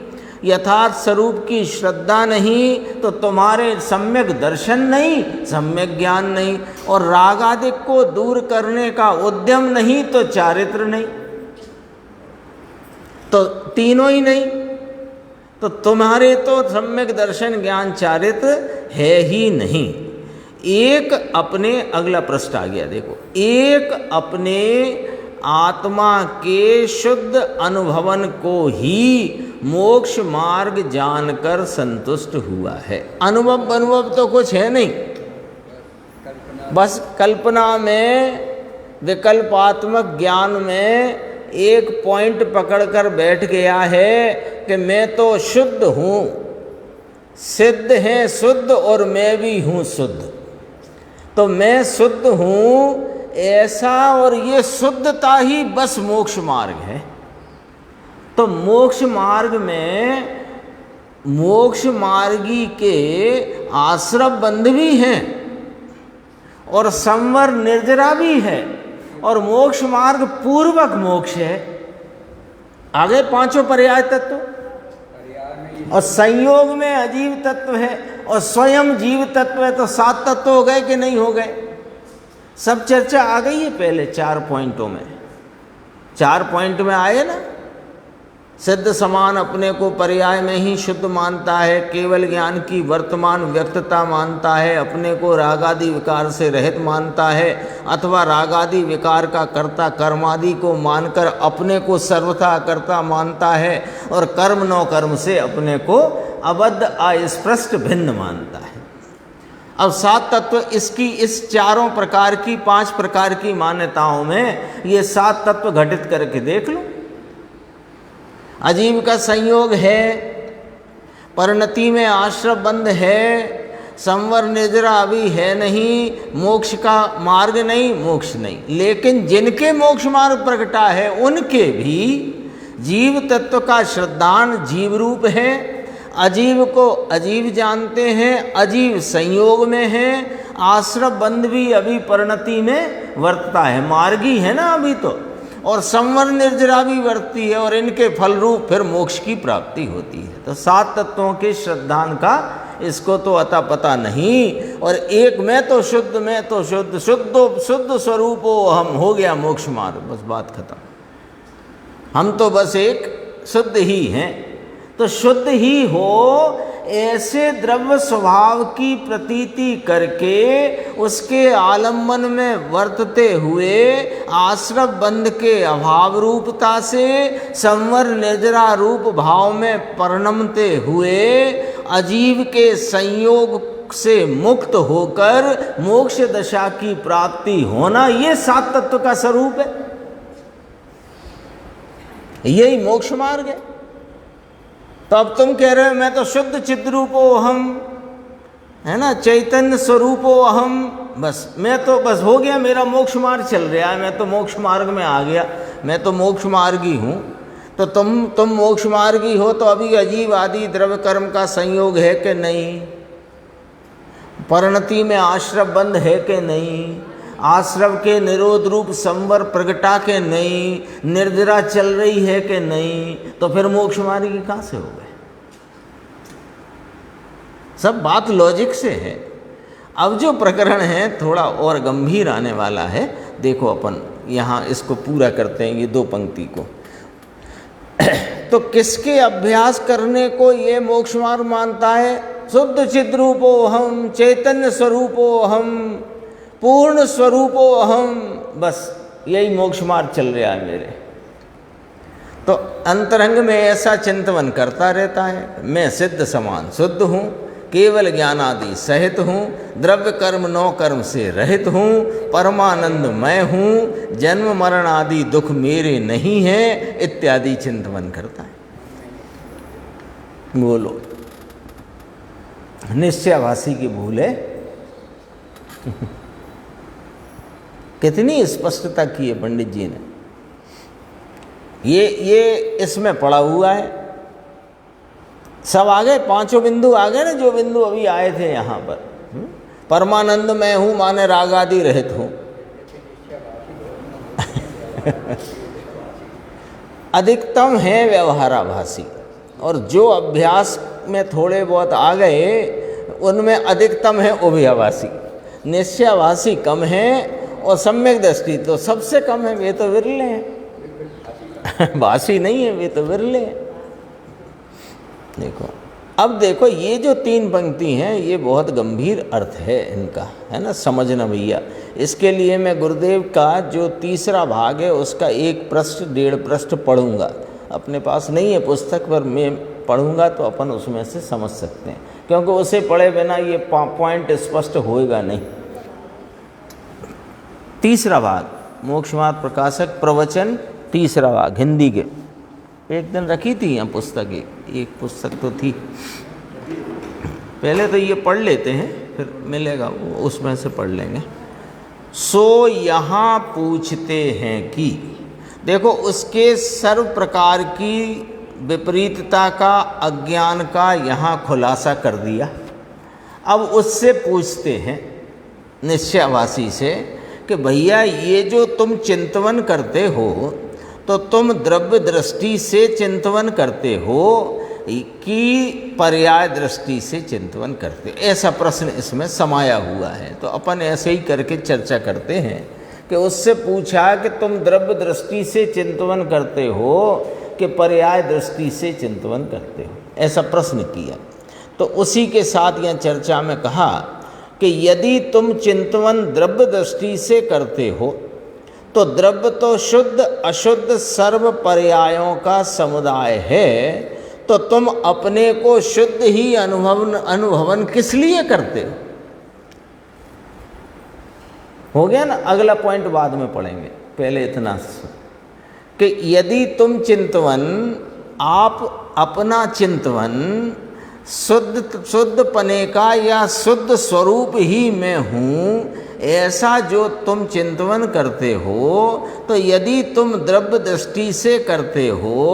[SPEAKER 1] यथार्थ स्वरूप की श्रद्धा नहीं, तो तुम्हारे सम्यक दर्शन नहीं, सम्यक ज्ञान नहीं, और राग आदि को दूर करने का उद्यम नहीं, तो चारित्र नहीं, तो तीनों ही नहीं। तो तुम्हारे तो सम्यक दर्शन ज्ञान चारित्र है ही नहीं। एक अपने, अगला पृष्ठ आ गया देखो, एक अपने आत्मा के शुद्ध अनुभवन को ही मोक्ष मार्ग जानकर संतुष्ट हुआ है। अनुभव तो कुछ है नहीं, बस कल्पना में, विकल्पात्मक ज्ञान में एक पॉइंट पकड़कर बैठ गया है कि मैं तो शुद्ध हूँ, सिद्ध है शुद्ध और मैं भी हूँ शुद्ध, तो मैं शुद्ध हूँ ऐसा, और ये शुद्धता ही बस मोक्ष मार्ग है। तो मोक्ष मार्ग में मोक्ष मार्गी के आश्रव बंध भी हैं और संवर निर्जरा भी है, और मोक्ष मार्ग पूर्वक मोक्ष है। आगे पांचों पर्याय तत्व, और संयोग में अजीव तत्व है, और स्वयं जीव तत्व है। तो सात तत्व हो गए कि नहीं हो गए? सब चर्चा आ गई है पहले चार पॉइंटों में। चार पॉइंट में आए ना, सिद्ध समान अपने को पर्याय में ही शुद्ध मानता है, केवल ज्ञान की वर्तमान व्यक्तता मानता है, अपने को रागादि विकार से रहित मानता है, अथवा रागादि विकार का कर्ता कर्मादि को मानकर अपने को सर्वथा कर्ता मानता है, और कर्म नौ कर्म से अपने को अबद्ध अस्पृष्ट भिन्न मानता है। अब सात तत्व इसकी इस चारों प्रकार की 5 प्रकार की मान्यताओं में ये 7 तत्व घटित करके देख लो। अजीव का संयोग है, परिणति में आश्रय बंध है, संवर निर्जरा अभी है नहीं, मोक्ष का मार्ग नहीं, मोक्ष नहीं। लेकिन जिनके मोक्ष मार्ग प्रगटा है उनके भी जीव तत्व का श्रद्धान जीव रूप है, अजीव को अजीव जानते हैं, अजीव संयोग में है, आश्रय बंध भी अभी परिणति में वर्तता है, मार्गी है ना अभी तो, और संवर निर्जरा भी वर्तती है, और इनके फल रूप फिर मोक्ष की प्राप्ति होती है। तो 7 तत्वों के श्रद्धान का इसको तो अता पता नहीं। और एक मैं तो शुद्ध, मैं तो शुद्ध, शुद्ध स्वरूपो हम, हो गया मोक्ष मार्ग, बस बात खत्म। हम तो बस एक शुद्ध ही हैं। तो शुद्ध ही हो ऐसे द्रव्य स्वभाव की प्रतीति करके उसके आलम्बन में वर्तते हुए आश्रय बंध के अभाव रूपता से संवर निर्जरा रूप भाव में परिणमते हुए अजीव के संयोग से मुक्त होकर मोक्ष दशा की प्राप्ति होना, ये 7 तत्व का स्वरूप है, यही मोक्ष मार्ग है। तो अब तुम कह रहे हो मैं तो शुद्ध चिद्रूपो अहम, है ना, चैतन्य स्वरूपो अहम, बस मैं तो बस हो गया, मेरा मोक्ष मार्ग चल रहा है, मैं तो मोक्ष मार्ग में आ गया, मैं तो मोक्ष मार्गी हूँ। तो तुम मोक्ष मार्गी हो तो अभी अजीव आदि द्रव्य कर्म का संयोग है कि नहीं, परिणति में आश्रय बंध है कि नहीं, आश्रव के निरोध रूप संवर प्रगटा के नहीं, निर्जरा चल रही है कि नहीं, तो फिर मोक्ष मार्गी कहाँ से हो गए? सब बात लॉजिक से है। अब जो प्रकरण है थोड़ा और गंभीर आने वाला है, देखो अपन यहाँ इसको पूरा करते हैं, ये 2 पंक्ति को। तो किसके अभ्यास करने को ये मोक्ष मार्ग मानता है? शुद्ध चिद्रूपो हम, चैतन्य स्वरूपो हम, पूर्ण स्वरूपो अहम, बस यही मोक्ष मार्ग चल रहा है मेरे। तो अंतरंग में ऐसा चिंतन करता रहता है, मैं सिद्ध समान शुद्ध हूँ, केवल ज्ञान आदि सहित हूँ, द्रव्य कर्म 9 कर्म से रहित हूँ, परमानंद मैं हूँ, जन्म मरण आदि दुख मेरे नहीं है, इत्यादि चिंतन करता है। बोलो, निश्चयाभासी की भूल है? कितनी स्पष्टता की है पंडित जी ने। ये इसमें पड़ा हुआ है, सब आ गए, 5 बिंदु आ गए ना, जो बिंदु अभी आए थे यहाँ पर। परमानंद मैं हूँ माने राग आदि रहित हूँ। अधिकतम है व्यवहाराभासी, और जो अभ्यास में थोड़े बहुत आ गए उनमें अधिकतम है उभयाभासी। निश्चयाभासी कम है, और सम्यक दृष्टि तो सबसे कम है, वे तो विरले हैं। भासी नहीं है, वे तो विरले हैं। देखो, अब देखो ये जो 3 पंक्ति हैं ये बहुत गंभीर अर्थ है इनका, है ना, समझना भैया। इसके लिए मैं गुरुदेव का जो 3रा भाग है उसका 1 पृष्ठ 1.5 पृष्ठ पढ़ूंगा। अपने पास नहीं है पुस्तक, पर मैं पढ़ूंगा तो अपन उसमें से समझ सकते हैं, क्योंकि उसे पढ़े बिना ये पॉइंट स्पष्ट होएगा नहीं। 3रा भाग मोक्ष मार्ग प्रकाशक प्रवचन, 3रा भाग हिंदी के। एक दिन रखी थी यहाँ पुस्तक, एक पुस्तक तो थी। पहले तो ये पढ़ लेते हैं, फिर मिलेगा वो, उसमें से पढ़ लेंगे। सो यहाँ पूछते हैं कि, देखो उसके सर्व प्रकार की विपरीतता का, अज्ञान का यहाँ खुलासा कर दिया। अब उससे पूछते हैं निश्चयाभासी से कि भैया ये जो तुम चिंतवन करते हो, तो तुम द्रव्य दृष्टि से चिंतवन करते हो कि पर्याय दृष्टि से चिंतवन करते हो? ऐसा प्रश्न इसमें समाया हुआ है। तो अपन ऐसे ही करके चर्चा करते हैं कि उससे पूछा कि तुम द्रव्य दृष्टि से चिंतवन करते हो कि पर्याय दृष्टि से चिंतवन करते हो, ऐसा प्रश्न किया। तो उसी के साथ यह चर्चा में कहा कि यदि तुम चिंतवन द्रव्य दृष्टि से करते हो तो द्रव्य तो शुद्ध अशुद्ध सर्व पर्यायों का समुदाय है, तो तुम अपने को शुद्ध ही अनुभवन किस लिए करते हो? हो गया ना। अगला पॉइंट बाद में पढ़ेंगे, पहले इतना कि यदि तुम चिंतवन, आप अपना चिंतवन शुद्ध पने का या शुद्ध स्वरूप ही मैं हूँ, ऐसा जो तुम चिंतवन करते हो, तो यदि तुम द्रव्य दृष्टि से करते हो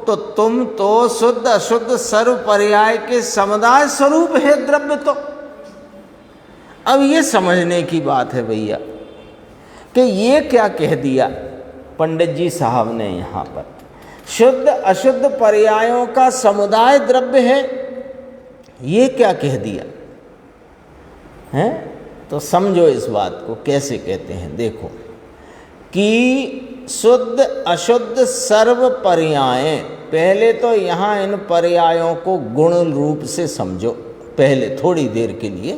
[SPEAKER 1] तो तुम तो शुद्ध अशुद्ध सर्व पर्याय के समुदाय स्वरूप है द्रव्य। तो अब ये समझने की बात है भैया कि ये क्या कह दिया पंडित जी साहब ने यहाँ पर, शुद्ध अशुद्ध पर्यायों का समुदाय द्रव्य है, ये क्या कह दिया है। तो समझो इस बात को कैसे कहते हैं। देखो कि शुद्ध अशुद्ध सर्व पर्याय, पहले तो यहाँ इन पर्यायों को गुण रूप से समझो पहले थोड़ी देर के लिए,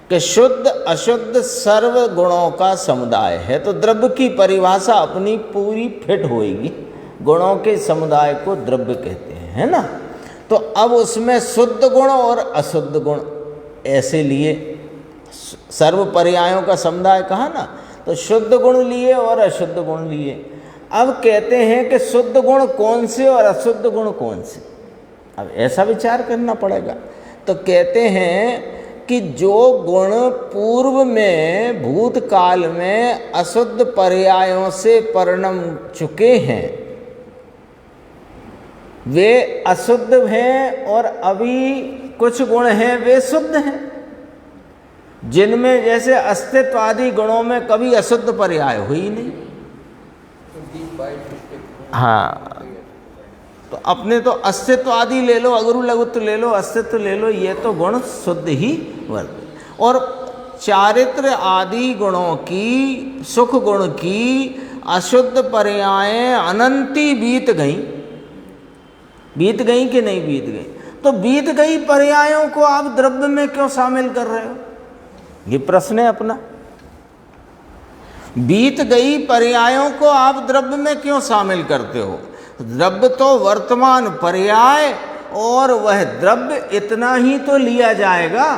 [SPEAKER 1] कि शुद्ध अशुद्ध सर्व गुणों का समुदाय है। तो द्रव्य की परिभाषा अपनी पूरी फिट होएगी, गुणों के समुदाय को द्रव्य कहते हैं, है ना। तो अब उसमें शुद्ध गुण और अशुद्ध गुण ऐसे लिए, सर्व पर्यायों का समुदाय कहा ना, तो शुद्ध गुण लिए और अशुद्ध गुण लिए। अब कहते हैं कि शुद्ध गुण कौन से और अशुद्ध गुण कौन से, अब ऐसा विचार करना पड़ेगा। तो कहते हैं कि जो गुण पूर्व में भूतकाल में अशुद्ध पर्यायों से परिणम चुके हैं वे अशुद्ध हैं, और अभी कुछ गुण हैं वे शुद्ध हैं, जिनमें जैसे अस्तित्व आदि गुणों में कभी अशुद्ध पर्याय हुई नहीं। हाँ, तो अपने तो अस्तित्व आदि ले लो, अगरु लघुत्व ले लो, अस्तित्व ले लो, ये तो गुण शुद्ध ही वर्त। और चारित्र आदि गुणों की, सुख गुण की अशुद्ध पर्यायें अनंती बीत गई कि नहीं बीत गई। तो बीत गई पर्यायों को आप द्रव्य में क्यों शामिल कर रहे हो, ये प्रश्न है अपना। बीत गई पर्यायों को आप द्रव्य में क्यों शामिल करते हो। द्रव्य तो वर्तमान पर्याय, और वह द्रव्य इतना ही तो लिया जाएगा,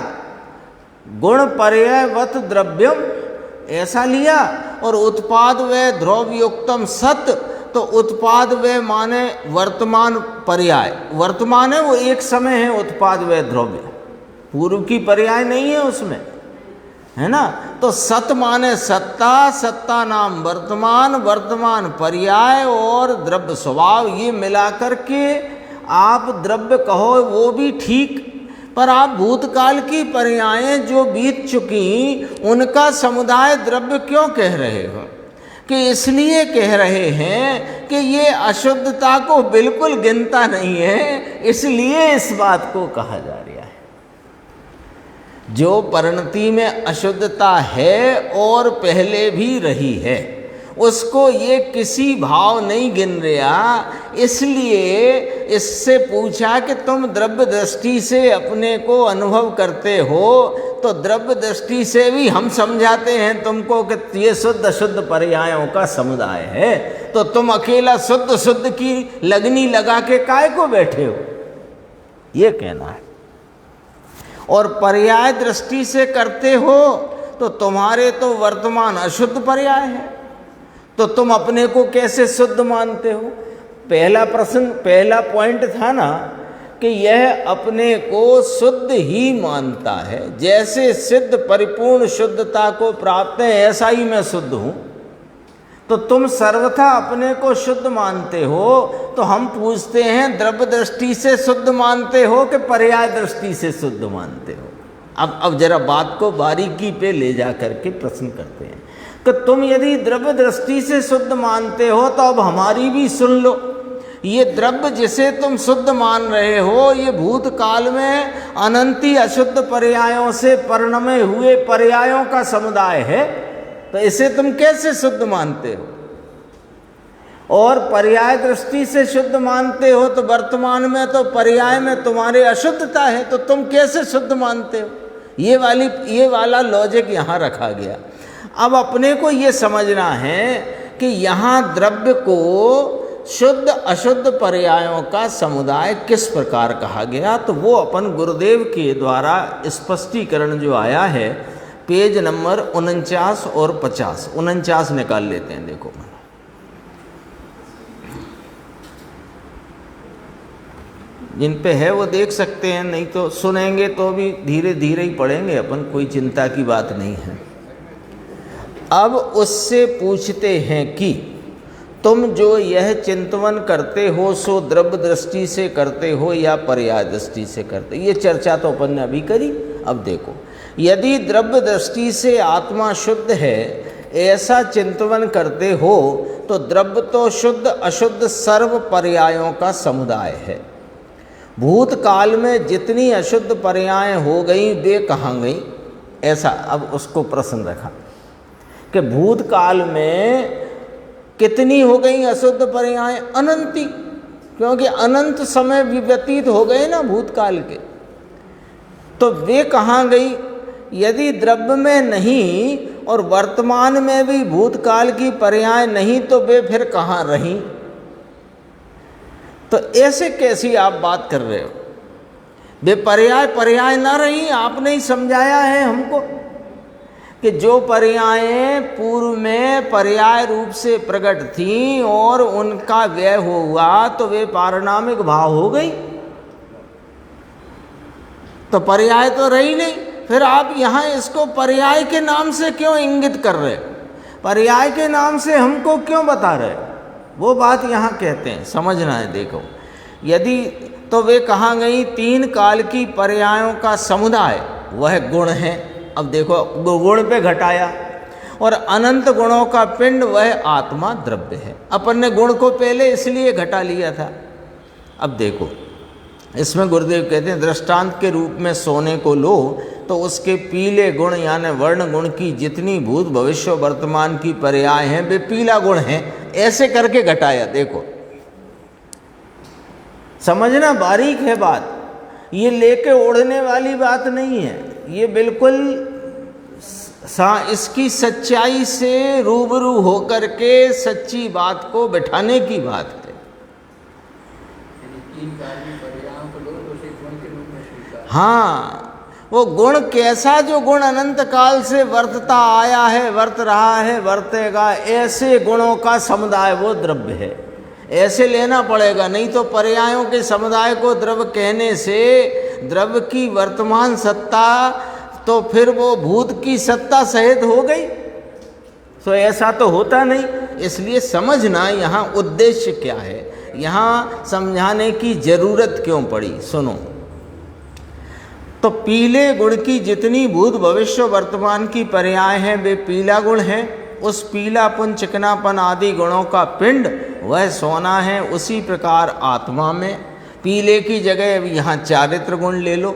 [SPEAKER 1] गुण पर्यायवत द्रव्यम ऐसा लिया। और उत्पाद व ध्रुवयुक्तम सत, तो उत्पाद व माने वर्तमान पर्याय, वर्तमान है वो एक समय है, उत्पाद व द्रव्य पूर्व की पर्याय नहीं है उसमें, है ना। तो सत माने सत्ता, सत्ता नाम वर्तमान, वर्तमान पर्याय और द्रव्य स्वभाव, ये मिलाकर के आप द्रव्य कहो वो भी ठीक। पर आप भूतकाल की पर्यायें जो बीत चुकी उनका समुदाय द्रव्य क्यों कह रहे हो, कि इसलिए कह रहे हैं कि ये अशुद्धता को बिल्कुल गिनता नहीं है, इसलिए इस बात को कहा जा रहा है। जो परिणति में अशुद्धता है और पहले भी रही है, उसको ये किसी भाव नहीं गिन रहा, इसलिए इससे पूछा कि तुम द्रव्य दृष्टि से अपने को अनुभव करते हो, तो द्रव्य दृष्टि से भी हम समझाते हैं तुमको कि ये शुद्ध अशुद्ध पर्यायों का समुदाय है, तो तुम अकेला शुद्ध शुद्ध की लगनी लगा के काय को बैठे हो, ये कहना है। और पर्याय दृष्टि से करते हो तो तुम्हारे तो वर्तमान अशुद्ध पर्याय है, तो तुम अपने को कैसे शुद्ध मानते हो। पहला प्रश्न, पहला पॉइंट था ना कि यह अपने को शुद्ध ही मानता है, जैसे सिद्ध परिपूर्ण शुद्धता को प्राप्त है ऐसा ही मैं शुद्ध हूँ। तो तुम सर्वथा अपने को शुद्ध मानते हो, तो हम पूछते हैं द्रव्य दृष्टि से शुद्ध मानते हो कि पर्याय दृष्टि से शुद्ध मानते हो। अब जरा बात को बारीकी पे ले जा करके प्रश्न करते हैं कि तुम यदि द्रव्य दृष्टि से शुद्ध मानते हो तो अब हमारी भी सुन लो। ये द्रव्य जिसे तुम शुद्ध मान रहे हो, ये भूतकाल में अनंती अशुद्ध पर्यायों से परिणमे हुए पर्यायों का समुदाय है, तो इसे तुम कैसे शुद्ध मानते हो। और पर्याय दृष्टि से शुद्ध मानते हो तो वर्तमान में तो पर्याय में तुम्हारे अशुद्धता है, तो तुम कैसे शुद्ध मानते हो। ये वाला लॉजिक यहाँ रखा गया। अब अपने को ये समझना है कि यहाँ द्रव्य को शुद्ध अशुद्ध पर्यायों का समुदाय किस प्रकार कहा गया, तो वो अपन गुरुदेव के द्वारा स्पष्टीकरण जो आया है पेज नंबर 49 और 50, 49 निकाल लेते हैं। देखो जिन पे है वो देख सकते हैं, नहीं तो सुनेंगे तो भी धीरे धीरे ही पढ़ेंगे अपन, कोई चिंता की बात नहीं है। अब उससे पूछते हैं कि तुम जो यह चिंतवन करते हो सो द्रव्य दृष्टि से करते हो या पर्याय दृष्टि से करते हो। ये चर्चा तो अपन ने अभी करी। अब देखो, यदि द्रव्य दृष्टि से आत्मा शुद्ध है ऐसा चिंतवन करते हो तो द्रव्य तो शुद्ध अशुद्ध सर्व पर्यायों का समुदाय है। भूतकाल में जितनी अशुद्ध पर्याय हो गई वे कहाँ गई, ऐसा अब उसको प्रश्न रखा कि भूतकाल में कितनी हो गई अशुद्ध पर्याय, अनंती, क्योंकि अनंत समय व्यतीत हो गए ना भूतकाल के, तो वे कहाँ गई। यदि द्रव्य में नहीं और वर्तमान में भी भूतकाल की पर्याय नहीं तो वे फिर कहाँ रहीं। तो ऐसे कैसी आप बात कर रहे हो, वे पर्याय ना रही। आपने ही समझाया है हमको कि जो पर्यायें पूर्व में पर्याय रूप से प्रकट थीं और उनका व्यय हुआ तो वे पारणामिक भाव हो गई, तो पर्याय तो रही नहीं। फिर आप यहाँ इसको पर्याय के नाम से क्यों इंगित कर रहे हो, पर्याय के नाम से हमको क्यों बता रहे हो, वो बात यहाँ कहते हैं, समझना है। देखो, यदि तो वे कहाँ गई, तीन काल की पर्यायों का समुदाय वह गुण है। अब देखो, गुण पे घटाया, और अनंत गुणों का पिंड वह आत्मा द्रव्य है। अपन ने गुण को पहले इसलिए घटा लिया था। अब देखो, इसमें गुरुदेव कहते हैं दृष्टांत के रूप में सोने को लो तो उसके पीले गुण यानी वर्ण गुण की जितनी भूत भविष्य वर्तमान की पर्याय हैं वे पीला गुण हैं, ऐसे करके घटाया। देखो, समझना, बारीक है बात, ये लेके ओढ़ने वाली बात नहीं है, ये बिल्कुल इसकी सच्चाई से रूबरू होकर के सच्ची बात को बिठाने की बात है। हाँ, वो गुण कैसा, जो गुण अनंत काल से वर्तता आया है, वर्त रहा है, वर्तेगा, ऐसे गुणों का समुदाय वो द्रव्य है। ऐसे लेना पड़ेगा, नहीं तो पर्यायों के समुदाय को द्रव्य कहने से द्रव्य की वर्तमान सत्ता तो फिर वो भूत की सत्ता सहित हो गई, तो ऐसा तो होता नहीं। इसलिए समझना यहाँ उद्देश्य क्या है, यहाँ समझाने की जरूरत क्यों पड़ी। सुनो, तो पीले गुण की जितनी भूत भविष्य वर्तमान की पर्याय हैं वे पीला गुण है। उस पीलापन चिकनापन आदि गुणों का पिंड वह सोना है। उसी प्रकार आत्मा में पीले की जगह यहाँ चारित्र गुण ले लो,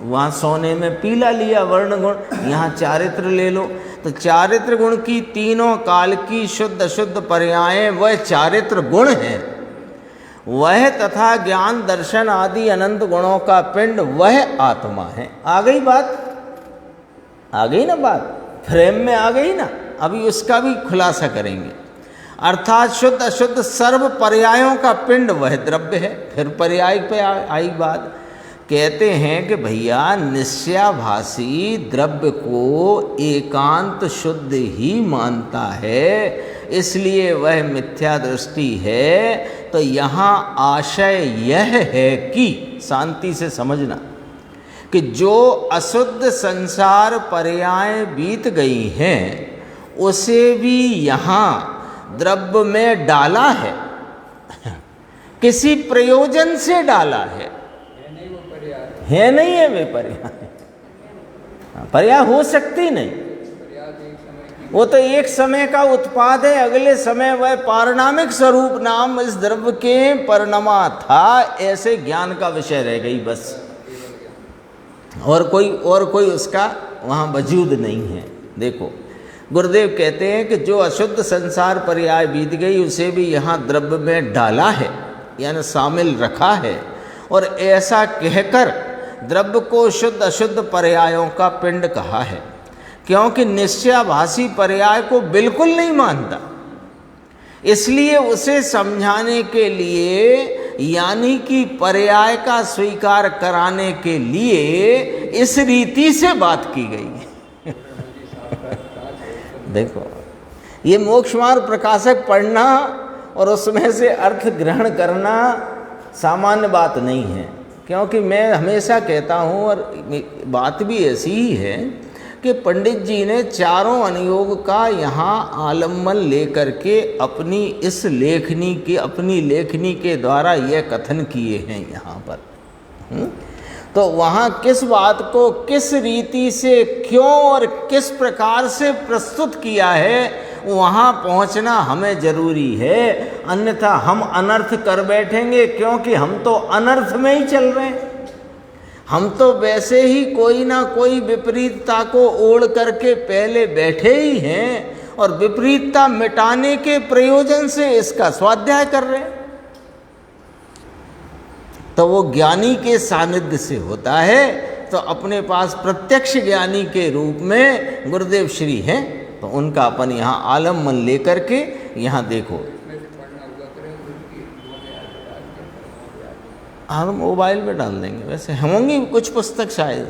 [SPEAKER 1] वहाँ सोने में पीला लिया वर्ण गुण, यहाँ चारित्र ले लो। तो चारित्र गुण की तीनों काल की शुद्ध अशुद्ध पर्यायें वह चारित्र गुण हैं, वह तथा ज्ञान दर्शन आदि अनंत गुणों का पिंड वह आत्मा है। आ गई बात, आ गई ना बात, फ्रेम में आ गई ना। अभी उसका भी खुलासा करेंगे। अर्थात शुद्ध अशुद्ध सर्व पर्यायों का पिंड वह द्रव्य है। फिर पर्याय पे आई बात, कहते हैं कि भैया निश्चयाभासी द्रव्य को एकांत शुद्ध ही मानता है, इसलिए वह मिथ्या दृष्टि है। तो यहाँ आशय यह है कि शांति से समझना कि जो अशुद्ध संसार पर्याय बीत गई हैं उसे भी यहाँ द्रव्य में डाला है, किसी प्रयोजन से डाला है नहीं है वे पर्याय, पर्याय हो सकती नहीं, वो तो एक समय का उत्पाद है, अगले समय वह पारणामिक स्वरूप नाम इस द्रव्य के परिणमा था, ऐसे ज्ञान का विषय रह गई बस, और कोई उसका वहाँ वजूद नहीं है। देखो, गुरुदेव कहते हैं कि जो अशुद्ध संसार पर्याय बीत गई उसे भी यहाँ द्रव्य में डाला है, यानी शामिल रखा है, और ऐसा कहकर द्रव्य को शुद्ध अशुद्ध पर्यायों का पिंड कहा है, क्योंकि निश्चयाभासी पर्याय को बिल्कुल नहीं मानता। इसलिए उसे समझाने के लिए, यानी कि पर्याय का स्वीकार कराने के लिए इस रीति से बात की गई है। देखो, ये मोक्ष मार्ग प्रकाशक पढ़ना और उसमें से अर्थ ग्रहण करना सामान्य बात नहीं है। क्योंकि मैं हमेशा कहता हूँ, और बात भी ऐसी ही है कि पंडित जी ने चारों अनुयोग का यहाँ आलम्बन लेकर के अपनी लेखनी के द्वारा यह कथन किए हैं यहाँ पर। तो वहाँ किस बात को किस रीति से क्यों और किस प्रकार से प्रस्तुत किया है, वहाँ पहुँचना हमें जरूरी है। अन्यथा हम अनर्थ कर बैठेंगे, क्योंकि हम तो अनर्थ में ही चल रहे हैं। हम तो वैसे ही कोई ना कोई विपरीतता को ओढ़ करके पहले बैठे ही हैं और विपरीतता मिटाने के प्रयोजन से इसका स्वाध्याय कर रहे हैं। तो वो ज्ञानी के सानिध्य से होता है। तो अपने पास प्रत्यक्ष ज्ञानी के रूप में गुरुदेव श्री हैं, तो उनका अपन यहाँ आलम्बन लेकर के यहाँ देखो। हम मोबाइल में डाल देंगे, वैसे होंगी कुछ पुस्तक, शायद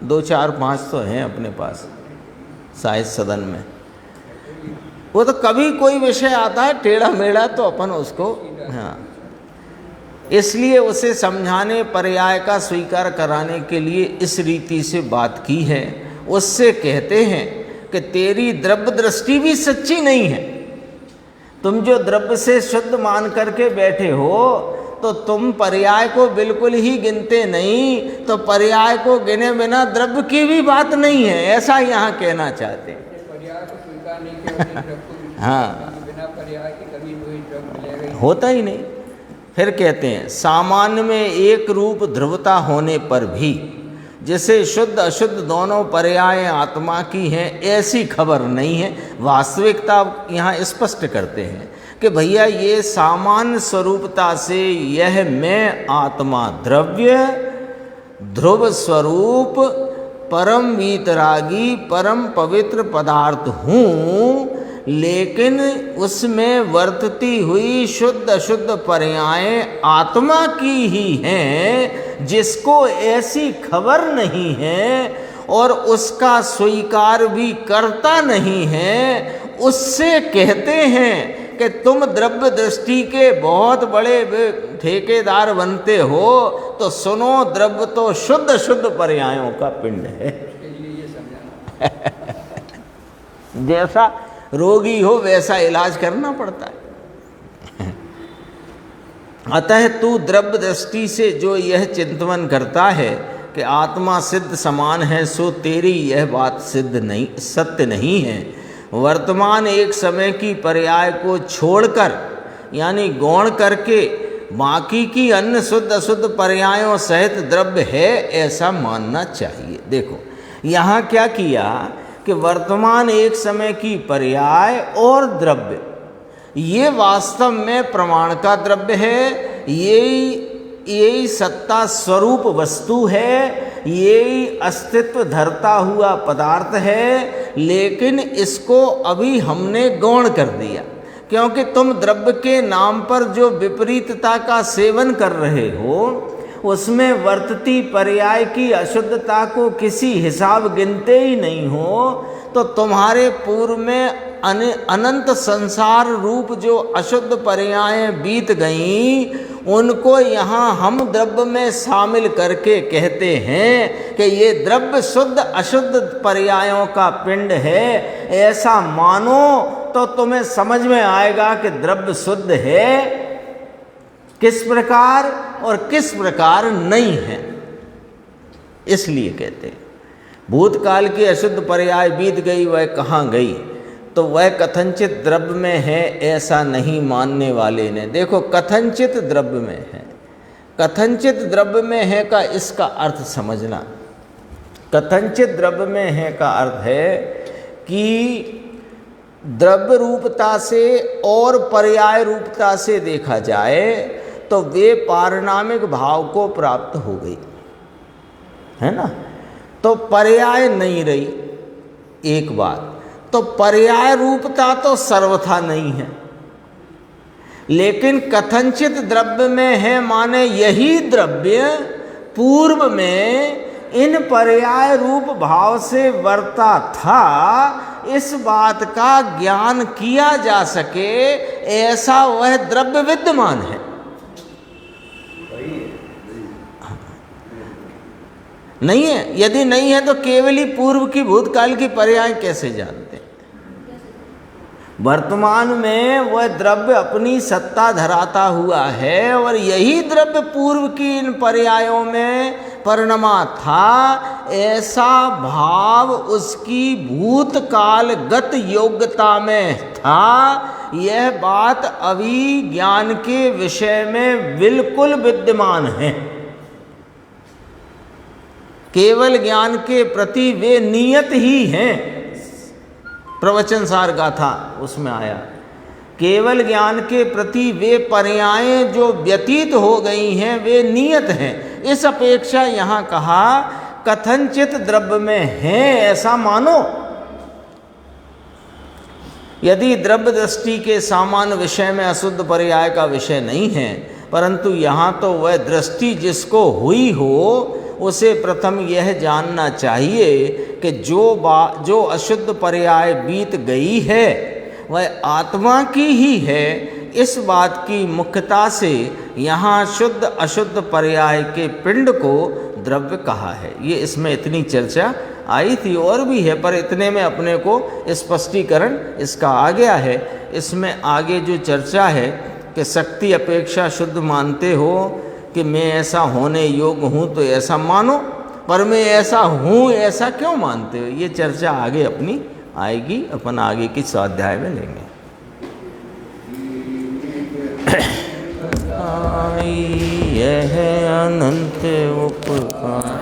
[SPEAKER 1] 2 4 5 तो हैं अपने पास साहित्य सदन में। वो तो कभी कोई विषय आता है टेढ़ा मेढ़ा तो अपन उसको, हाँ, इसलिए उसे समझाने, पर्याय का स्वीकार कराने के लिए इस रीति से बात की है। उससे कहते हैं कि तेरी द्रव्य दृष्टि भी सच्ची नहीं है। तुम जो द्रव्य से शुद्ध मान करके बैठे हो, तो तुम पर्याय को बिल्कुल ही गिनते नहीं। तो पर्याय को गिने बिना द्रव्य की भी बात नहीं है, ऐसा यहाँ कहना चाहते हैं।
[SPEAKER 2] पर्याय को स्वीकार नहीं किया,
[SPEAKER 1] हाँ,
[SPEAKER 2] बिना पर्याय के कभी कोई द्रव्य मिलेगा
[SPEAKER 1] होता ही नहीं। फिर कहते हैं सामान्य में एक रूप ध्रुवता होने पर भी जैसे शुद्ध अशुद्ध दोनों पर्याय आत्मा की हैं, ऐसी खबर नहीं है। वास्तविकता यहाँ स्पष्ट करते हैं कि भैया ये सामान्य स्वरूपता से यह मैं आत्मा द्रव्य ध्रुव स्वरूप परम वीतरागी परम पवित्र पदार्थ हूँ, लेकिन उसमें वर्तती हुई शुद्ध अशुद्ध पर्यायें आत्मा की ही हैं, जिसको ऐसी खबर नहीं है और उसका स्वीकार भी करता नहीं है। उससे कहते हैं कि तुम द्रव्य दृष्टि के बहुत बड़े ठेकेदार बनते हो, तो सुनो, द्रव्य तो शुद्ध शुद्ध पर्यायों का पिंड है। जैसा रोगी हो वैसा इलाज करना पड़ता है। अतः तू द्रव्य दृष्टि से जो यह चिंतन करता है कि आत्मा सिद्ध समान है, सो तेरी यह बात सिद्ध नहीं, सत्य नहीं है। वर्तमान एक समय की पर्याय को छोड़कर यानी गौण करके बाकी की अन्य शुद्ध अशुद्ध पर्यायों सहित द्रव्य है, ऐसा मानना चाहिए। देखो यहाँ क्या किया कि वर्तमान एक समय की पर्याय और द्रव्य, ये वास्तव में प्रमाण का द्रव्य है, यही सत्ता स्वरूप वस्तु है, यही अस्तित्व धरता हुआ पदार्थ है। लेकिन इसको अभी हमने गौण कर दिया, क्योंकि तुम द्रव्य के नाम पर जो विपरीतता का सेवन कर रहे हो, उसमें वर्तती पर्याय की अशुद्धता को किसी हिसाब गिनते ही नहीं हो। तो तुम्हारे पूर्व में अनंत संसार रूप जो अशुद्ध पर्यायें बीत गईं, उनको यहाँ हम द्रव्य में शामिल करके कहते हैं कि ये द्रव्य शुद्ध अशुद्ध पर्यायों का पिंड है। ऐसा मानो तो तुम्हें समझ में आएगा कि द्रव्य शुद्ध है किस प्रकार और किस प्रकार नहीं है। इसलिए कहते हैं भूतकाल की अशुद्ध पर्याय बीत गई, वह कहाँ गई, तो वह कथनचित द्रव्य में है, ऐसा नहीं मानने वाले ने। देखो कथनचित द्रव्य में है, कथनचित द्रव्य में है का इसका अर्थ समझना। कथनचित द्रव्य में है का अर्थ है कि द्रव्य रूपता से और पर्याय रूपता से देखा जाए तो वे पारिणामिक भाव को प्राप्त हो गई, है ना। तो पर्याय नहीं रही एक बात, तो पर्याय रूपता तो सर्वथा नहीं है। लेकिन कथनचित द्रव्य में है माने यही द्रव्य पूर्व में इन पर्याय रूप भाव से वर्ता था, इस बात का ज्ञान किया जा सके ऐसा वह द्रव्य विद्यमान है। नहीं है, यदि नहीं है तो केवल ही पूर्व की भूतकाल की पर्याय कैसे जानते हैं? वर्तमान में वह द्रव्य अपनी सत्ता धराता हुआ है और यही द्रव्य पूर्व की इन पर्यायों में परिणमा था, ऐसा भाव उसकी भूतकालगत योग्यता में था। यह बात अभी ज्ञान के विषय में बिल्कुल विद्यमान है। केवल ज्ञान के प्रति वे नियत ही हैं। प्रवचन सार गाथा उसमें आया, केवल ज्ञान के प्रति वे पर्यायें जो व्यतीत हो गई हैं वे नियत हैं। इस अपेक्षा यहाँ कहा कथनचित द्रव्य में है ऐसा मानो। यदि द्रव्य दृष्टि के सामान्य विषय में अशुद्ध पर्याय का विषय नहीं है, परंतु यहाँ तो वह दृष्टि जिसको हुई हो उसे प्रथम यह जानना चाहिए कि जो अशुद्ध पर्याय बीत गई है वह आत्मा की ही है। इस बात की मुख्यता से यहाँ शुद्ध अशुद्ध पर्याय के पिंड को द्रव्य कहा है। ये इसमें इतनी चर्चा आई थी, और भी है, पर इतने में अपने को स्पष्टीकरण इसका आ गया है। इसमें आगे जो चर्चा है कि शक्ति अपेक्षा शुद्ध मानते हो कि मैं ऐसा होने योग्य हूँ तो ऐसा मानो, पर मैं ऐसा हूँ ऐसा क्यों मानते हो? ये चर्चा आगे अपनी आएगी, अपन आगे की स्वाध्याय में लेंगे। यह अनंत उपकार